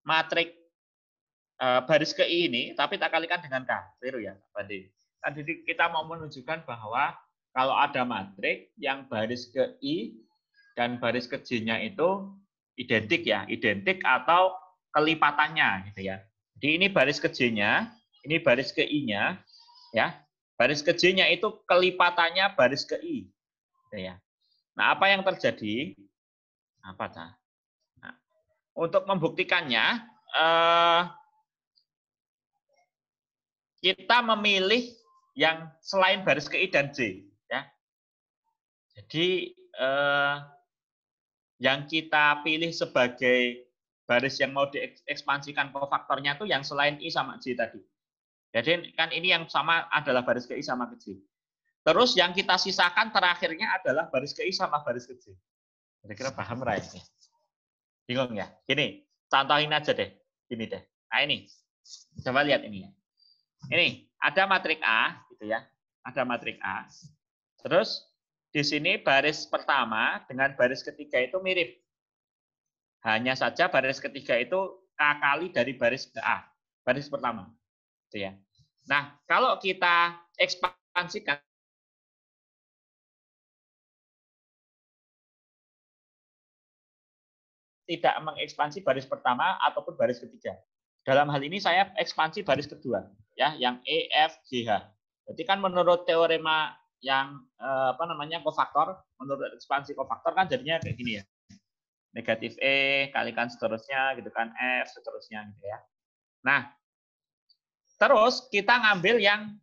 matriks baris ke I ini, tapi tak kalikan dengan K. Keliru ya, Pak Bade. Kan jadi kita mau menunjukkan bahwa kalau ada matriks yang baris ke I dan baris ke J-nya itu identik ya, identik atau kelipatannya gitu ya. Jadi ini baris ke J-nya, ini baris ke I-nya, ya. Baris ke J-nya itu kelipatannya baris ke I, gitu ya. Nah, apa yang terjadi? Apa nah, untuk membuktikannya, kita memilih yang selain baris ke I dan J, ya. Jadi yang kita pilih sebagai baris yang mau diekspansikan kofaktornya itu yang selain I sama J tadi. Jadi kan ini yang sama adalah baris ke I sama ke J. Terus yang kita sisakan terakhirnya adalah baris ke I sama baris ke J. Kira-kira paham Rai? Bingung ya? Gini, contohin aja deh. Gini deh. Nah ini, coba lihat ini ya. Ini ada matriks A, gitu ya. Ada matriks A. Terus di sini baris pertama dengan baris ketiga itu mirip. Hanya saja baris ketiga itu K kali dari baris ke A. Baris pertama. Gitu ya. Nah, kalau kita ekspansikan tidak mengekspansi baris pertama ataupun baris ketiga. Dalam hal ini saya ekspansi baris kedua, ya, yang E, F, G, H. Jadi kan menurut teorema yang kofaktor, menurut ekspansi kofaktor kan jadinya kayak gini ya. Negatif E kalikan seterusnya gitu kan, F seterusnya gitu ya. Nah, terus kita ngambil yang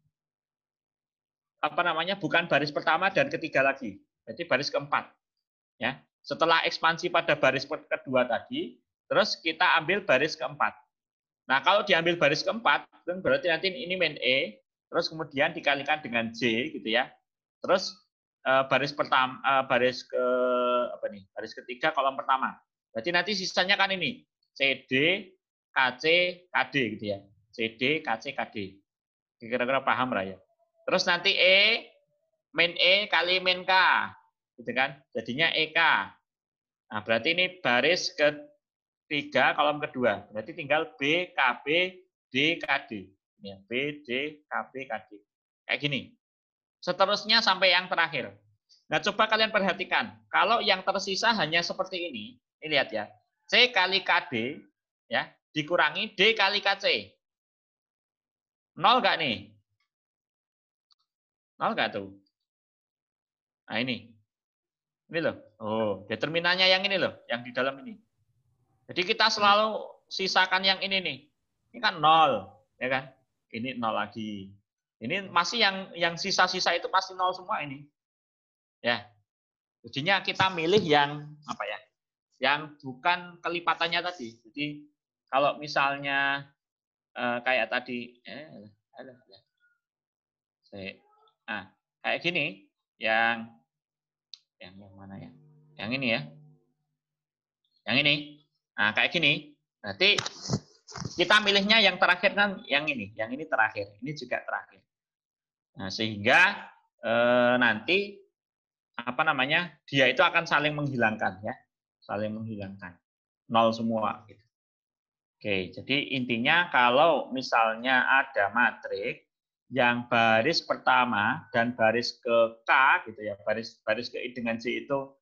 bukan baris pertama dan ketiga lagi. Jadi baris keempat. Ya. Setelah ekspansi pada baris kedua tadi, terus kita ambil baris keempat. Nah, kalau diambil baris keempat, berarti nanti ini main E, terus kemudian dikalikan dengan J gitu ya. Terus baris pertama baris ketiga kolom pertama. Berarti nanti sisanya kan ini CD, KC, KD gitu ya. CD, KC, KD. Kira-kira paham lah ya. Terus nanti main E kali main K gitu kan. Jadinya EK. Nah, berarti ini baris ketiga kolom kedua. Berarti tinggal B, KB, D, KD. Ya, B, D, KB, KD. Kayak gini. Seterusnya sampai yang terakhir. Nah, coba kalian perhatikan. Kalau yang tersisa hanya seperti ini lihat ya. C kali KD, ya, dikurangi D kali KC. 0 nggak nih? 0 nggak tuh? Nah, ini. Ini loh. Oh, determinannya yang ini loh, yang di dalam ini. Jadi kita selalu sisakan yang ini nih. Ini kan 0, ya kan? Ini 0 lagi. Ini masih yang sisa-sisa itu pasti 0 semua ini. Ya. Jadinya kita milih yang apa ya? Yang bukan kelipatannya tadi. Jadi kalau misalnya kayak tadi kayak gini yang mana ya? Yang ini ya. Yang ini. Nah, kayak gini. Berarti kita milihnya yang terakhir kan yang ini terakhir. Ini juga terakhir. Nah, sehingga nanti apa namanya? Dia itu akan saling menghilangkan ya. Saling menghilangkan. Nol semua gitu. Oke, jadi intinya kalau misalnya ada matrik yang baris pertama dan baris ke K gitu ya, baris ke I dengan C itu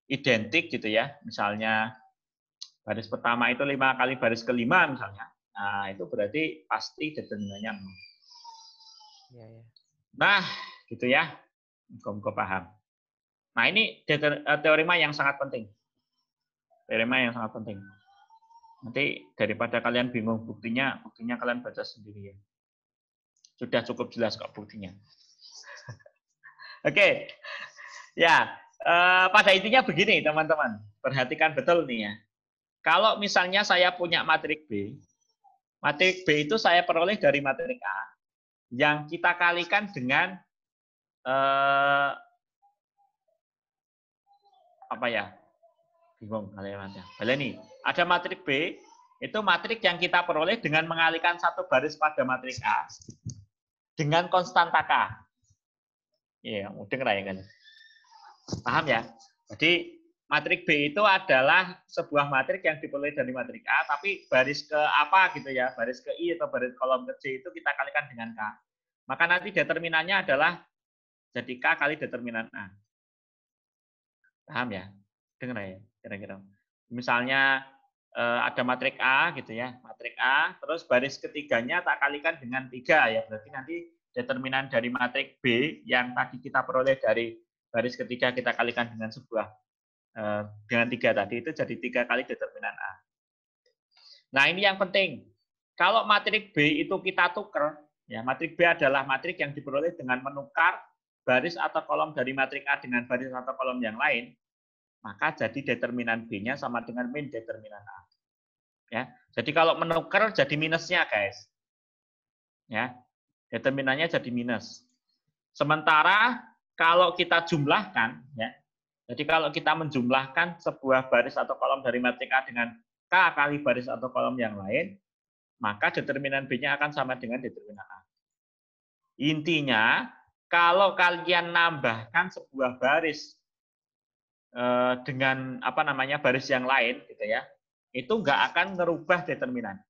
identik gitu ya. Misalnya baris pertama itu 5 kali baris kelima misalnya. Nah, itu berarti pasti determinannya 0. Iya, ya. Nah, gitu ya. Muka paham. Nah, ini teorema yang sangat penting. Teorema yang sangat penting. Nanti daripada kalian bingung buktinya kalian baca sendiri ya. Sudah cukup jelas kok buktinya. Oke. Ya, pada intinya begini teman-teman. Perhatikan betul nih ya. Kalau misalnya saya punya matrik B itu saya peroleh dari matrik A yang kita kalikan dengan apa ya? Bingung kalimatnya. Baleni. Ada matrik B, itu matrik yang kita peroleh dengan mengalihkan satu baris pada matrik A dengan konstanta K. Iya, mudah ya kan? Paham ya? Jadi matrik B itu adalah sebuah matrik yang diperoleh dari matrik A, tapi baris ke apa gitu ya, baris ke I atau baris kolom ke C itu kita kalikan dengan K. Maka nanti determinannya adalah jadi K kali determinan A. Paham ya? Dengar ya, kira-kira. Misalnya ada matrik A gitu ya, matrik A, terus baris ketiganya tak kalikan dengan 3 ya, berarti nanti determinan dari matrik B yang tadi kita peroleh dari baris ketiga kita kalikan dengan dengan 3 tadi itu jadi 3 kali determinan A. Nah, ini yang penting. Kalau matrik B itu kita tuker, ya matrik B adalah matrik yang diperoleh dengan menukar baris atau kolom dari matrik A dengan baris atau kolom yang lain, maka jadi determinan B-nya sama dengan min determinan A. Ya, jadi kalau menukar jadi minusnya, guys. Ya, determinannya jadi minus. Sementara kalau kita jumlahkan, ya, jadi kalau kita menjumlahkan sebuah baris atau kolom dari matrik A dengan K kali baris atau kolom yang lain, maka determinan B-nya akan sama dengan determinan A. Intinya, kalau kalian nambahkan sebuah baris dengan apa namanya baris yang lain, gitu ya, itu nggak akan merubah determinan.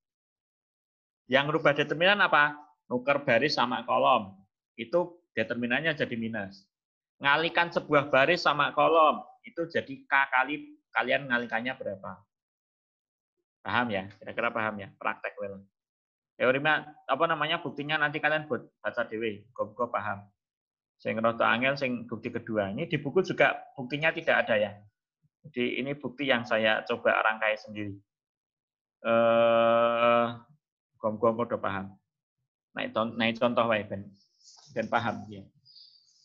Yang merubah determinan apa? Nuker baris sama kolom. Itu determinannya jadi minus. Ngalikan sebuah baris sama kolom, itu jadi K kali kalian ngalikannya berapa. Paham ya? Kira-kira paham ya? Praktek well. Teorema apa namanya buktinya nanti kalian buat baca dewe, kok paham. Sing roto angel sing bukti kedua. Ini di buku juga buktinya tidak ada ya. Jadi ini bukti yang saya coba rangkai sendiri. Gom-gom udah paham. Naik contoh wae ben paham ya.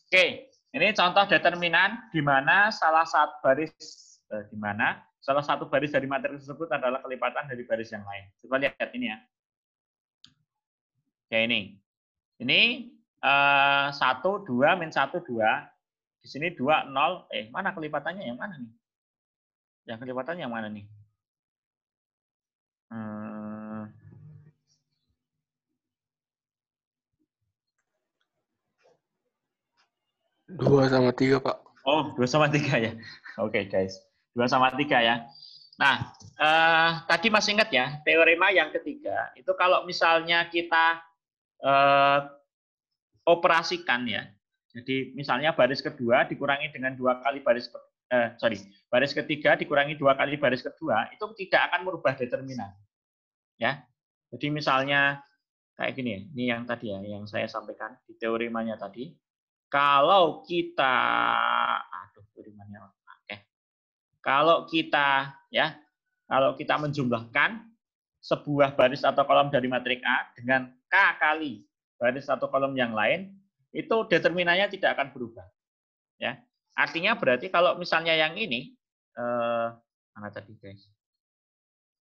Oke, ini contoh determinan di mana salah satu baris dari materi tersebut adalah kelipatan dari baris yang lain. Coba lihat ini ya. Oke, ini. Ini 1 2 min 1 2. Di sini 2 0. Mana kelipatannya yang mana nih? Yang kelipatannya yang mana nih? 2/3, Pak. Oh, 2/3 ya. Oke, guys. 2/3 ya. Nah, tadi masih ingat ya, teorema yang ketiga, itu kalau misalnya kita operasikan ya. Jadi misalnya baris kedua dikurangi dengan 2 kali baris ketiga dikurangi 2 kali baris kedua, itu tidak akan merubah determinan. Ya. Jadi misalnya kayak gini ya, ini yang tadi ya, yang saya sampaikan di teoremanya tadi. Kalau kita kalau kita menjumlahkan sebuah baris atau kolom dari matrik A dengan K kali baris atau kolom yang lain, itu determinannya tidak akan berubah. Ya. Artinya berarti kalau misalnya yang ini, mana tadi guys?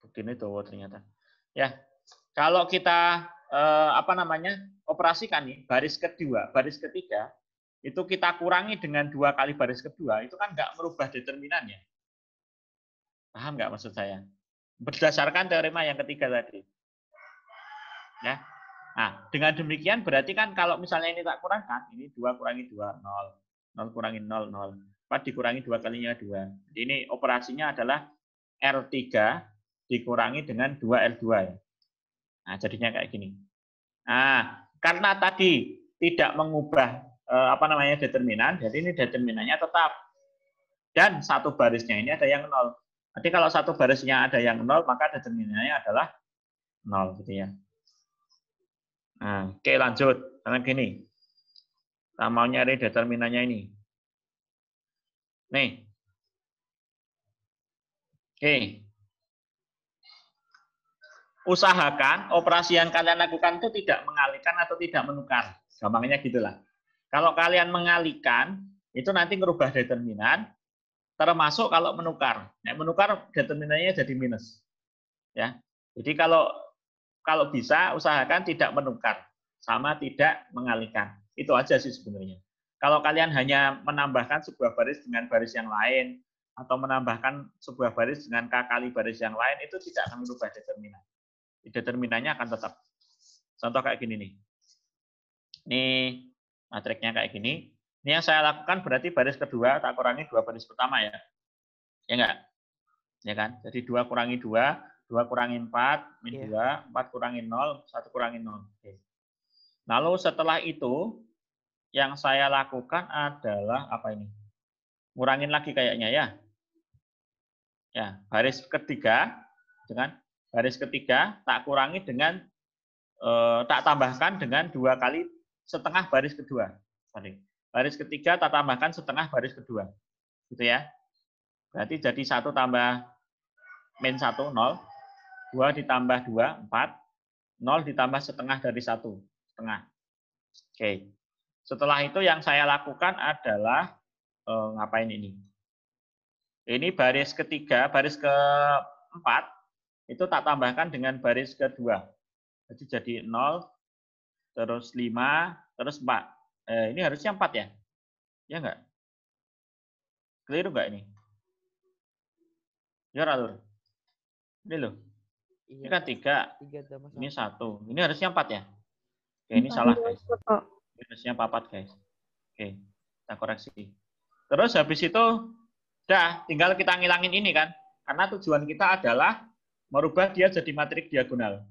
Begini tuh ternyata. Ya, kalau kita operasikan nih baris kedua, baris ketiga, itu kita kurangi dengan 2 kali baris kedua, itu kan nggak merubah determinannya. Paham nggak maksud saya? Berdasarkan teorema yang ketiga tadi. Ya. Nah, dengan demikian berarti kan kalau misalnya ini tak kurangkan, ini 2 kurangi 2, 0. 0 kurangi 0, 0. 4 dikurangi 2 kalinya 2. Jadi ini operasinya adalah R3 dikurangi dengan 2R2 ya. Nah, jadinya kayak gini. Nah, karena tadi tidak mengubah determinan, jadi ini determinannya tetap. Dan satu barisnya ini ada yang 0. Jadi kalau satu barisnya ada yang 0, maka determinannya adalah 0 gitu ya. Nah, oke lanjut. Karena gini. Kita mau nyari determinannya ini. Nih. Oke. Usahakan operasi yang kalian lakukan itu tidak mengalihkan atau tidak menukar. Gampangnya gitulah. Kalau kalian mengalihkan, itu nanti merubah determinan, termasuk kalau menukar. Nah, menukar determinannya jadi minus. Ya. Jadi kalau bisa usahakan tidak menukar sama tidak mengalihkan. Itu aja sih sebenarnya. Kalau kalian hanya menambahkan sebuah baris dengan baris yang lain atau menambahkan sebuah baris dengan K kali baris yang lain, itu tidak akan merubah determinan. Determinannya akan tetap. Contoh kayak gini nih. Ini matriknya kayak gini. Ini yang saya lakukan berarti baris kedua tak kurangi 2 baris pertama ya. Ya enggak? Ya kan? Jadi 2 kurangi 2, 2 kurangi 4, min 2, 4 kurangi 0, 1 kurangi 0. Oke. Lalu setelah itu, yang saya lakukan adalah apa ini? Ngurangin lagi kayaknya ya. Ya, baris ketiga, dengan baris ketiga tak kurangi dengan tak tambahkan dengan 2 kali setengah baris kedua. Sorry. Baris ketiga tak tambahkan setengah baris kedua. Gitu ya. Berarti jadi 1 tambah min 1, 0. 2 ditambah 2, 4. 0 ditambah setengah dari 1. Setengah. Oke. Setelah itu yang saya lakukan adalah ngapain ini? Ini baris ketiga, baris keempat, itu tak tambahkan dengan baris kedua. Jadi jadi 0, terus 5, terus 4. Ini harusnya 4 ya? Ya enggak? Keliru enggak ini? Ya, Lur. Ini loh. Ini kan 3. Ini 1. Ini harusnya 4 ya? Oke, ini salah, guys. Ini harusnya 4, guys. Oke, kita koreksi. Terus habis itu, udah, tinggal kita ngilangin ini kan. Karena tujuan kita adalah merubah dia jadi matrik diagonal.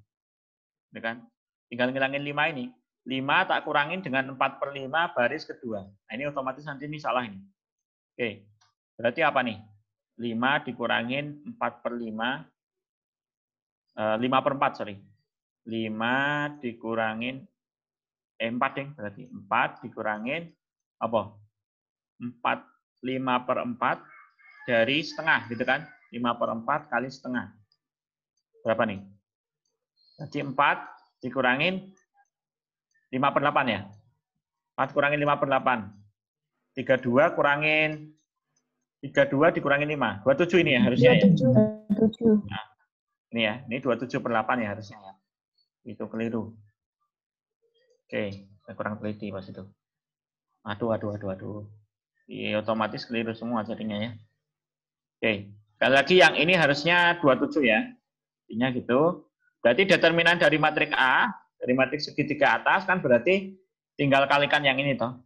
Ya kan? Tinggal ngilangin 5 ini. 5 tak kurangin dengan 4/5 baris kedua. Nah, ini otomatis nanti ini salah ini. Oke, berarti apa nih? 5 dikurangin 4/5, 5/4, sorry. 5 dikurangin, 4 deh, berarti 4 dikurangin, apa? 5/4 dari setengah, gitu kan? 5/4 kali setengah. Berapa nih? Jadi 4 dikurangin 5/8 ya? 4 kurangin 5/8. 32 kurangin 32 dikurangin 5. 27 ini ya harusnya ya? 27. Nah, ini ya, ini 27/8 ya harusnya ya. Itu keliru. Oke, saya kurang teliti pas itu. Aduh. Iya, otomatis keliru semua jadinya ya. Oke, sekali lagi yang ini harusnya 27 ya. Intinya gitu. Berarti determinan dari matrik A, dari matrik segitiga atas kan berarti tinggal kalikan yang ini toh.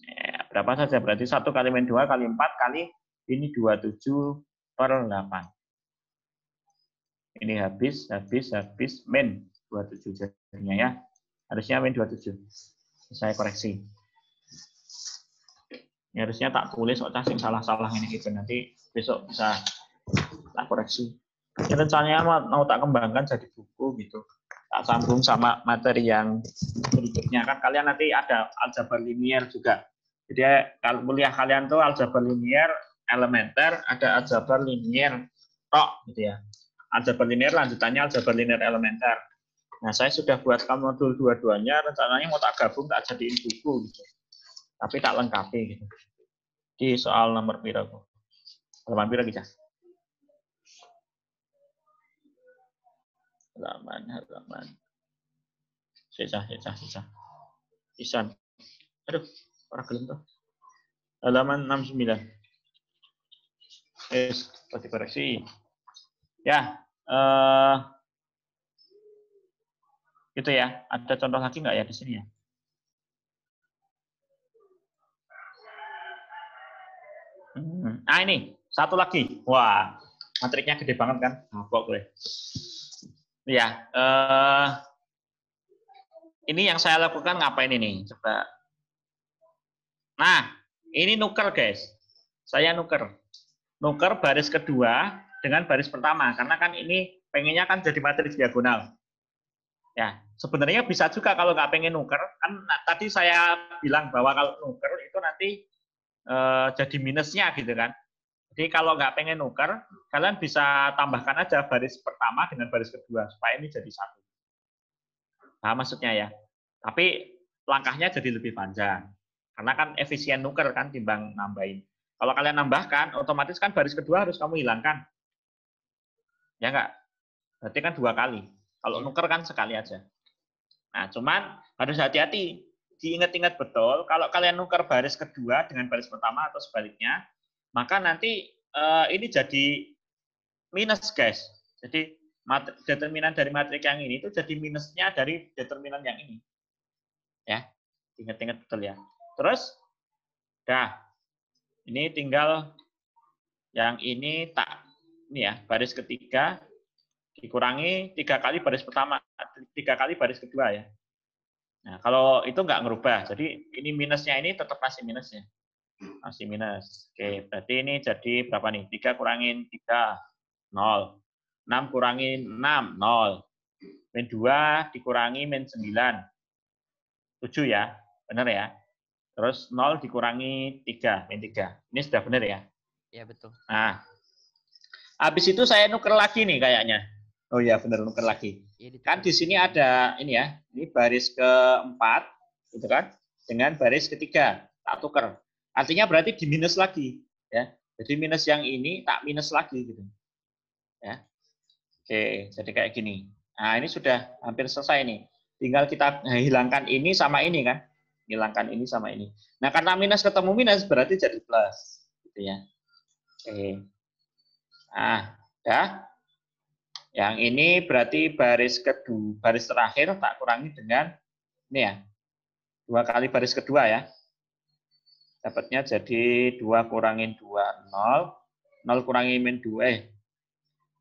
Ya, berapa saja? Berarti 1 kali min 2 kali 4 kali ini 27/8. Ini habis min 27 jadinya ya. Harusnya min 27. Saya koreksi. Ini harusnya tak tulis kok sing salah-salah ini gitu. Nanti besok bisa tak koreksi. Ini rencananya mau tak kembangkan jadi buku gitu. Tak sambung sama materi yang berikutnya. Kan kalian nanti ada aljabar linier juga. Jadi kalau kuliah kalian tuh aljabar linier elementer, ada aljabar linier tok gitu ya. Aljabar linier lanjutannya aljabar linier elementer. Nah, saya sudah buatkan modul dua-duanya, rencananya mau tak gabung, tak jadiin buku gitu. Tapi tak lengkapi gitu. Di soal nomor piro kok. Halaman piro iki, Cah? Halaman. Sisa. Isan. Aduh, ora gelem toh. Halaman 69. Dikoreksi. Ya, gitu ya. Ada contoh lagi nggak ya di sini ya? Ini satu lagi. Wah, matriknya gede banget kan? Ngapok gue. Ya, ini yang saya lakukan ngapain ini? Coba. Nah, ini nuker guys. Saya nuker baris kedua dengan baris pertama, karena kan ini pengennya kan jadi matriks diagonal. Ya, sebenarnya bisa juga kalau nggak pengen nuker, kan tadi saya bilang bahwa kalau nuker itu nanti jadi minusnya gitu kan. Jadi kalau nggak pengen nuker, kalian bisa tambahkan aja baris pertama dengan baris kedua supaya ini jadi satu. Nah, maksudnya ya. Tapi langkahnya jadi lebih panjang. Karena kan efisien nuker kan timbang nambahin. Kalau kalian nambahkan, otomatis kan baris kedua harus kamu hilangkan. Ya enggak? Berarti kan 2 kali. Kalau nuker kan sekali aja. Nah, cuman harus hati-hati. Diingat-ingat betul, kalau kalian nuker baris kedua dengan baris pertama atau sebaliknya, maka nanti ini jadi minus, guys. Jadi determinan dari matrik yang ini itu jadi minusnya dari determinan yang ini. Ya, ingat-ingat betul ya. Terus, ini tinggal yang ini ini ya, baris ketiga dikurangi 3 kali baris pertama, 3 kali baris kedua ya. Nah, kalau itu nggak ngerubah, jadi ini minusnya ini tetap masih minusnya. Masih minus. Oke, berarti ini jadi berapa nih? 3 kurangin 3, 0. 6 kurangin 6, 0. Min 2 dikurangi min 9. 7 ya, benar ya. Terus 0 dikurangi 3, min 3. Ini sudah benar ya? Iya, betul. Nah, habis itu saya nuker lagi nih kayaknya. Oh iya, benar nuker lagi. Kan di sini ada ini ya, ini baris keempat, gitu kan, dengan baris ketiga, tak tuker. Artinya berarti di minus lagi, ya. Jadi minus yang ini tak minus lagi, gitu. Ya. Oke, jadi kayak gini. Nah, ini sudah hampir selesai nih. Tinggal kita hilangkan ini sama ini kan. Hilangkan ini sama ini. Nah, karena minus ketemu minus berarti jadi plus, gitu ya. Oke. Nah, ya. Yang ini berarti baris kedua, baris terakhir tak kurangi dengan ini ya. 2 kali baris kedua ya. Dapatnya jadi 2 kurangin 2, 0. 0 kurangin min 2,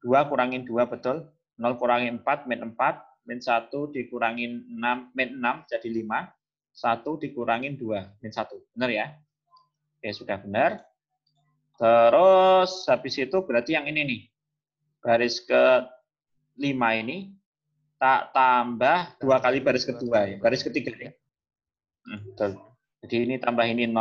2 kurangin 2 betul. 0 kurangin 4, min 4. Min 1 dikurangin 6, min 6 jadi 5. 1 dikurangin 2, min 1. Benar ya? Oke, sudah benar. Terus habis itu berarti yang ini nih. Baris ke 5 ini tak tambah 2 kali baris kedua ya, baris ketiga ya. Betul. Jadi ini tambah ini 0,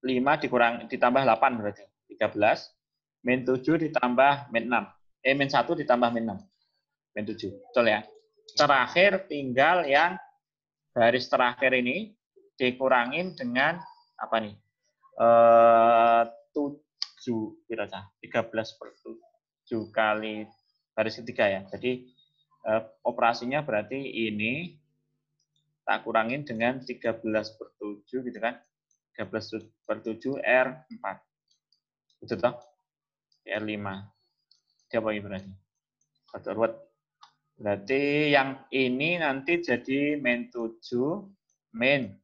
5 ditambah 8 berarti 13, min 7 ditambah min 6. Min 1 ditambah min 6. Min 7. Betul ya? Terakhir tinggal yang baris terakhir ini dikurangin dengan apa nih? 7 kira-kira 13/7 kali baris ketiga ya. Jadi operasinya berarti ini tak kurangin dengan 13/7 gitu kan. 13/7 R4. Itu toh? R5. Siapa ini berarti? Berarti yang ini nanti jadi min 7 min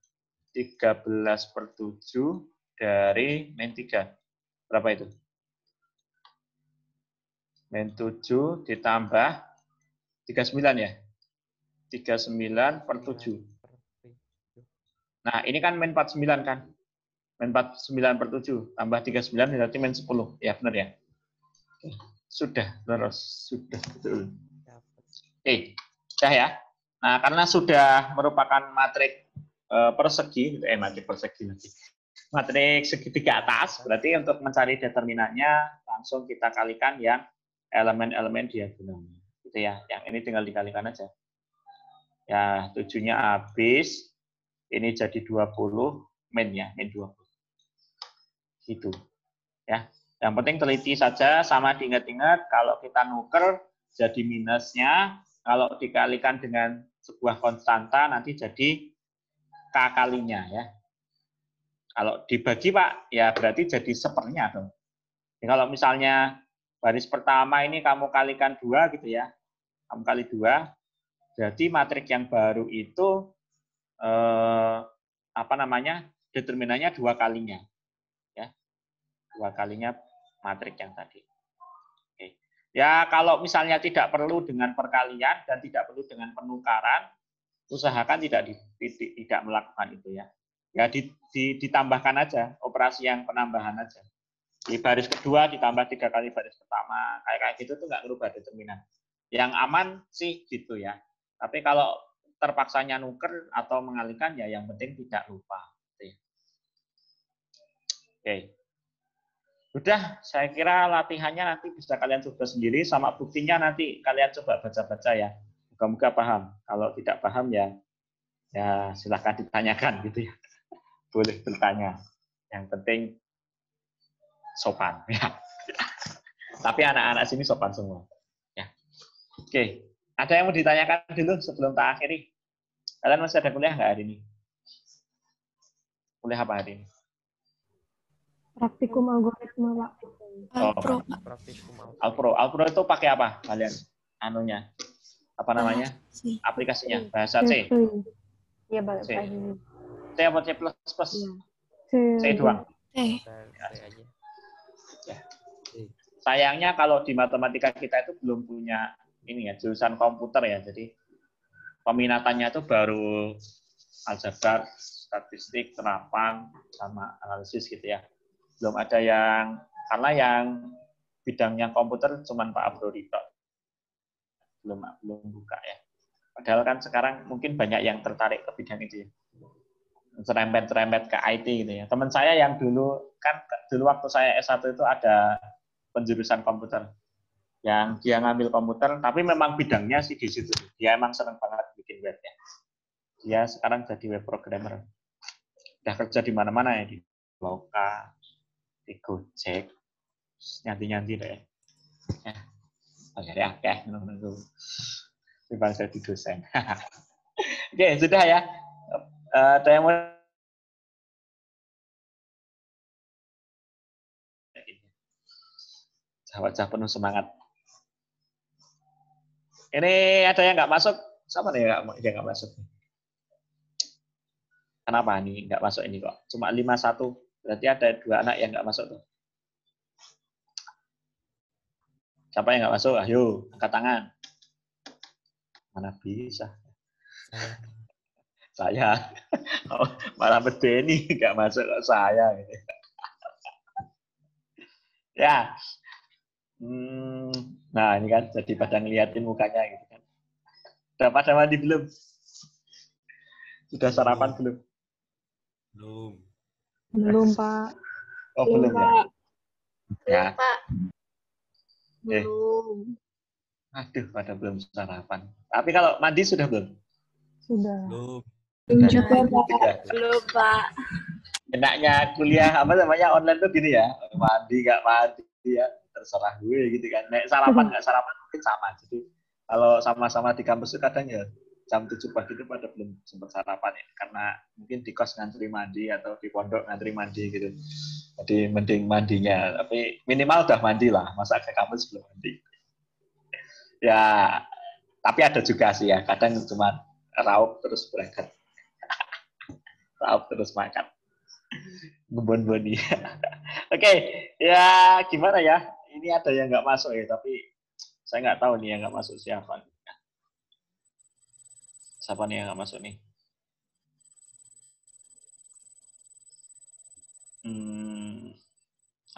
13/7 dari min 3. Berapa itu? Min 7 ditambah 39 ya? 39/7. Nah, ini kan min 49 kan? Min 49/7 tambah 39 berarti min 10. Ya, benar ya? Sudah, terus. Sudah, betul. Oke, sudah ya. Nah, karena sudah merupakan matrik persegi, matrik persegi lagi. Matrik segitiga atas, berarti untuk mencari determinannya langsung kita kalikan yang elemen-elemen diagonal. Gitu ya. Yang ini tinggal dikalikan aja. Ya, 7-nya habis. Ini jadi 20 min ya, min 20. Gitu. Ya. Yang penting teliti saja, sama diingat-ingat kalau kita nuker jadi minusnya, kalau dikalikan dengan sebuah konstanta nanti jadi K kalinya ya. Kalau dibagi Pak, ya berarti jadi sepernya dong. Jadi kalau misalnya baris pertama ini kamu kalikan 2 gitu ya, kamu kali 2, berarti matriks yang baru itu determinannya 2 kalinya. Ya, 2 kalinya matriks yang tadi. Oke. Ya kalau misalnya tidak perlu dengan perkalian dan tidak perlu dengan penukaran, usahakan tidak melakukan itu ya. Ya ditambahkan aja, operasi yang penambahan aja. Di baris kedua ditambah 3 kali baris pertama, kayak gitu tuh nggak merubah determinan. Yang aman sih gitu ya. Tapi kalau terpaksanya nuker atau mengalihkan ya yang penting tidak lupa. Oke. Udah, saya kira latihannya nanti bisa kalian coba sendiri, sama buktinya nanti kalian coba baca-baca ya. Moga-moga paham. Kalau tidak paham ya silahkan ditanyakan gitu ya. Boleh bertanya. Yang penting sopan ya. Tapi anak-anak sini sopan semua. Ya. Oke. Ada yang mau ditanyakan dulu sebelum tak akhiri? Kalian masih ada kuliah nggak hari ini? Kuliah apa hari ini? Praktikum algoritma, Pak. Alpro. Alpro itu pakai apa kalian? Anunya. Apa namanya? Aplikasinya. Bahasa C. Iya, Pak. C. C apa C++? C doang. Ya. Sayangnya kalau di matematika kita itu belum punya ini ya, jurusan komputer ya. Jadi peminatannya itu baru aljabar, statistik, terapan, sama analisis gitu ya. Belum ada karena yang bidangnya komputer cuma Pak Abrorito. Belum buka ya. Padahal kan sekarang mungkin banyak yang tertarik ke bidang itu ya. Serempet-serempet ke IT gitu ya. Teman saya yang dulu waktu saya S1 itu ada penjurusan komputer. Yang dia ngambil komputer, tapi memang bidangnya sih di situ. Dia emang senang banget bikin web ya. Dia sekarang jadi web programmer. Udah kerja di mana-mana ya, di Loka, di Gojek, nyanti-nyanti deh. Ya. Oke, ya, menunggu. Memang saya di dosen. Oke, sudah ya. Ada yang mau wajah penuh semangat. Ini ada yang nggak masuk? Siapa nih yang nggak masuk? Kenapa nih nggak masuk ini kok? Cuma 51. Berarti ada 2 anak yang nggak masuk tuh. Siapa yang nggak masuk? Ayo, angkat tangan. Mana bisa? Saya. Oh, malah Bedeni nggak masuk kok saya. Gitu. Ya. Nah, ini kan jadi pada ngeliatin mukanya gitu kan. Udah pada mandi belum? Sudah sarapan belum? Belum, Pak. Oh, belum ya? Ya. Pak. Belum. Aduh, pada belum sarapan. Tapi kalau mandi sudah belum? Sudah. Belum juga, Pak. Belum, Pak. Enaknya kuliah online tuh gini ya, mandi nggak mandi ya terserah gue gitu kan. Nek sarapan nggak sarapan mungkin sama. Jadi kalau sama-sama di kampus itu kadang ya jam 7 pagi itu pada belum sempat sarapan ya, karena mungkin di kos ngantri mandi atau di pondok ngantri mandi gitu. Jadi mending mandinya, tapi minimal udah mandi lah, masa ke kampus belum mandi. Ya, tapi ada juga sih ya, kadang cuma raup terus berangkat. Raup terus makan. Ngebon-boni. Oke, ya gimana ya? Ini ada yang nggak masuk ya, tapi saya nggak tahu nih yang nggak masuk siapa. Siapa nih yang nggak masuk nih?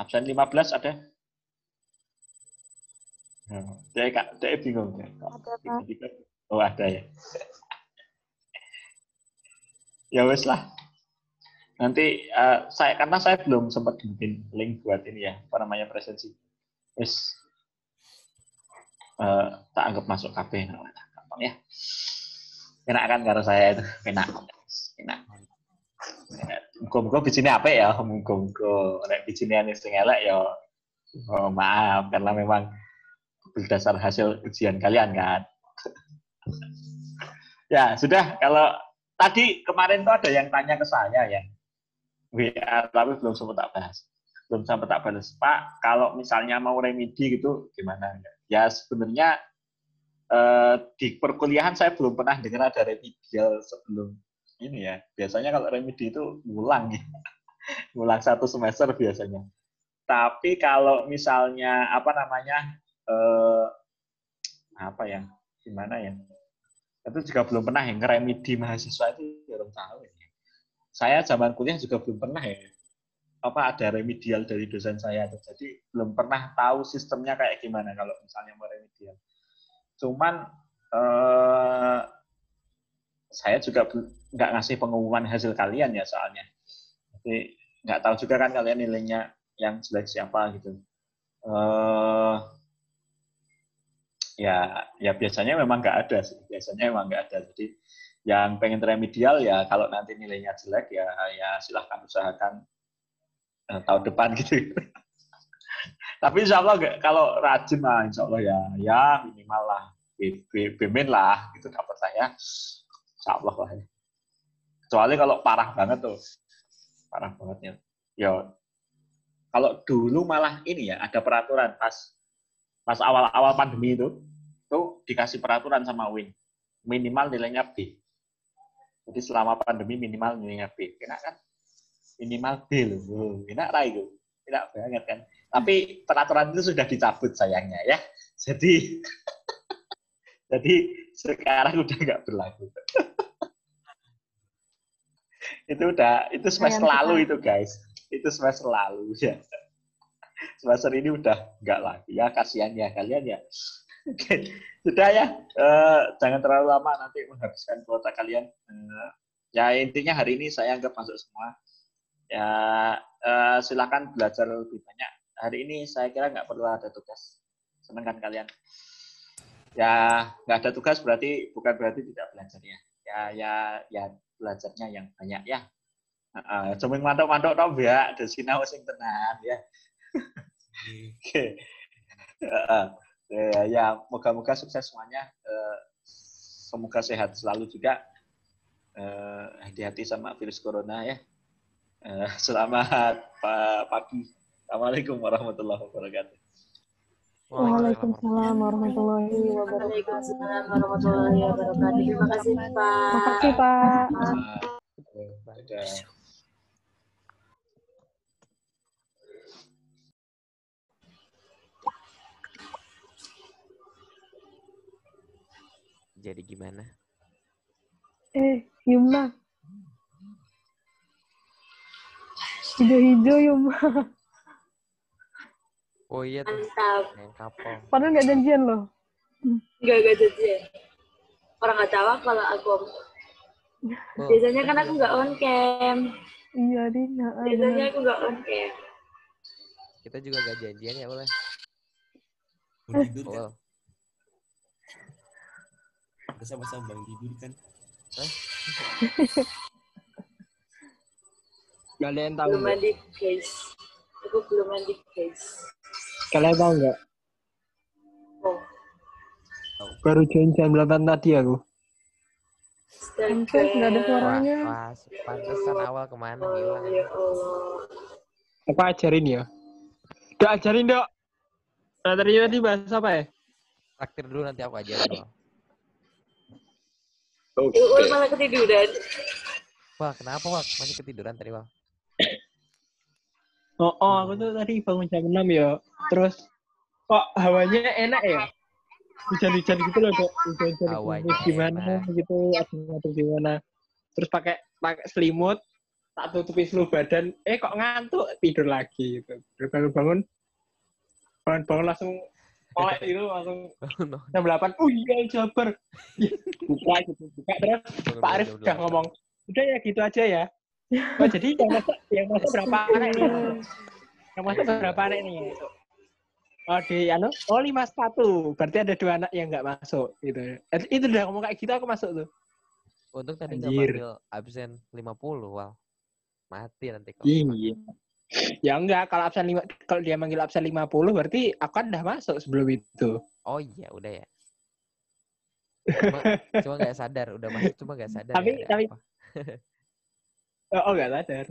Absen 15 ada? Dia bingung. Ada, Pak. Oh, ada ya. Ya wes lah. Nanti karena saya belum sempat bikin link buat ini ya, apa namanya presensi. Wes tak anggap masuk KP ya. Enak kan karena saya itu enak. Muga-muga bijine apik ya, muga-muga nek bijine sing elek ya maaf karena memang berdasar hasil ujian kalian kan. Ya, sudah kalau tadi kemarin tuh ada yang tanya ke saya ya. WA tapi belum sempat tak bahas. Belum sempat tak balas. Pak, kalau misalnya mau remedi gitu gimana? Ya sebenarnya di perkuliahan saya belum pernah dengar ada remedial sebelum ini ya. Biasanya kalau remedi itu ngulang ya. Ngulang 1 semester biasanya. Tapi kalau misalnya apa namanya apa ya? Gimana ya? Itu juga belum pernah yang remedi mahasiswa itu belum tahu ya. Saya zaman kuliah juga belum pernah ya. Apa ada remedial dari dosen saya. Jadi belum pernah tahu sistemnya kayak gimana kalau misalnya mau remedial. Cuman saya juga nggak ngasih pengumuman hasil kalian ya soalnya. Jadi nggak tahu juga kan kalian nilainya yang jelek siapa gitu. Ya biasanya memang nggak ada sih. Biasanya memang nggak ada. Jadi yang pengen remedial ya kalau nanti nilainya jelek ya silahkan usahakan tahun depan gitu. Tapi insya Allah kalau rajin lah insya Allah ya minimal lah B-min lah gitu dapat saya. Insya Allah lah. Kecuali kalau parah banget tuh. Parah bangetnya. Ya kalau dulu malah ini ya ada peraturan pas awal-awal pandemi itu tuh dikasih peraturan sama UIN. Minimal nilainya B. Jadi selama pandemi minimal nilainya B. Enak kan? Minimal B loh. Enak lah itu. Enak banget kan. Tapi peraturan itu sudah dicabut sayangnya ya. Jadi sekarang udah nggak berlaku. itu semester lalu itu guys. Itu semester lalu ya. Semester ini udah nggak lagi ya, kasihan ya kalian ya. Oke, sudah ya, jangan terlalu lama nanti menghabiskan kuota kalian. Ya intinya hari ini saya anggap masuk semua. Ya silakan belajar lebih banyak. Hari ini saya kira nggak perlu ada tugas. Senang kan kalian? Ya nggak ada tugas bukan berarti tidak belajar ya. Ya belajarnya yang banyak ya. Cuma mantok-mantok tau ya, ada sinau sing tenan ya. Oke. Ya moga-moga sukses semuanya. Semoga sehat selalu juga. Hati-hati sama virus corona ya. Selamat pagi. Assalamualaikum warahmatullahi wabarakatuh. Waalaikumsalam warahmatullahi wabarakatuh. Waalaikumsalam warahmatullahi wabarakatuh. Terima kasih, Pak. Makasih, Pak. Dadah. Jadi gimana? Yuma. Hijau-hijau, Yuma. Oh iya tuh. Mantap. Yang kapal. Padahal nggak janjian loh. Enggak janjian. Orang nggak tahu kalau aku. Oh, Biasanya kan aku nggak on cam. Iya, Dina. Biasanya aku nggak on cam. kita juga gak janjian ya boleh. Tidur kan? Wow. Kita sama-sama bang tidur kan? Kalian tahu Belum nggak? mandi, guys. Aku belum mandi, guys. Kalian tahu nggak? Oh, Baru join jam 8 tadi aku. Pantes nggak ada Wah, suaranya. pas pantesan awal kemana hilang. Ya Allah. Aku ajarin ya. Udah ajarin dok. Nah tadi bahas apa ya? Traktir dulu nanti aku ajarin loh. Ul malah ketiduran. Wah, kenapa Wak? Masih ketiduran tadi Wak? Oh, aku tuh tadi bangun jam 6 ya. Terus kok hawanya enak ya? Hujan-hujan gitu loh dok. Hujan-hujan Hawanya gimana enak. gitu. Adem-adem gimana. Terus pakai selimut. Tak tutupi seluruh badan. Kok ngantuk? Tidur lagi gitu. Bangun-bangun langsung oleh itu langsung jam 8. Oh iya Jabar. Buka terus Pak Arif udah ngomong, udah ya gitu aja ya. Oh, jadi yang masuk berapa anak nih? Yang masuk berapa anak nih? Oh di 51. Berarti ada 2 anak yang nggak masuk gitu. Itu udah ngomong kayak gitu aku masuk tuh. Untung tadi nggak Anjir. panggil absen 50 Wal. Mati nanti kalau Iya. Ya enggak, kalau dia manggil absen 50 berarti aku kan udah masuk sebelum itu. Oh iya, udah ya. Cuma nggak sadar, udah masuk cuma nggak sadar. Tapi- ya, ada tapi- apa. Oh enggak sadar.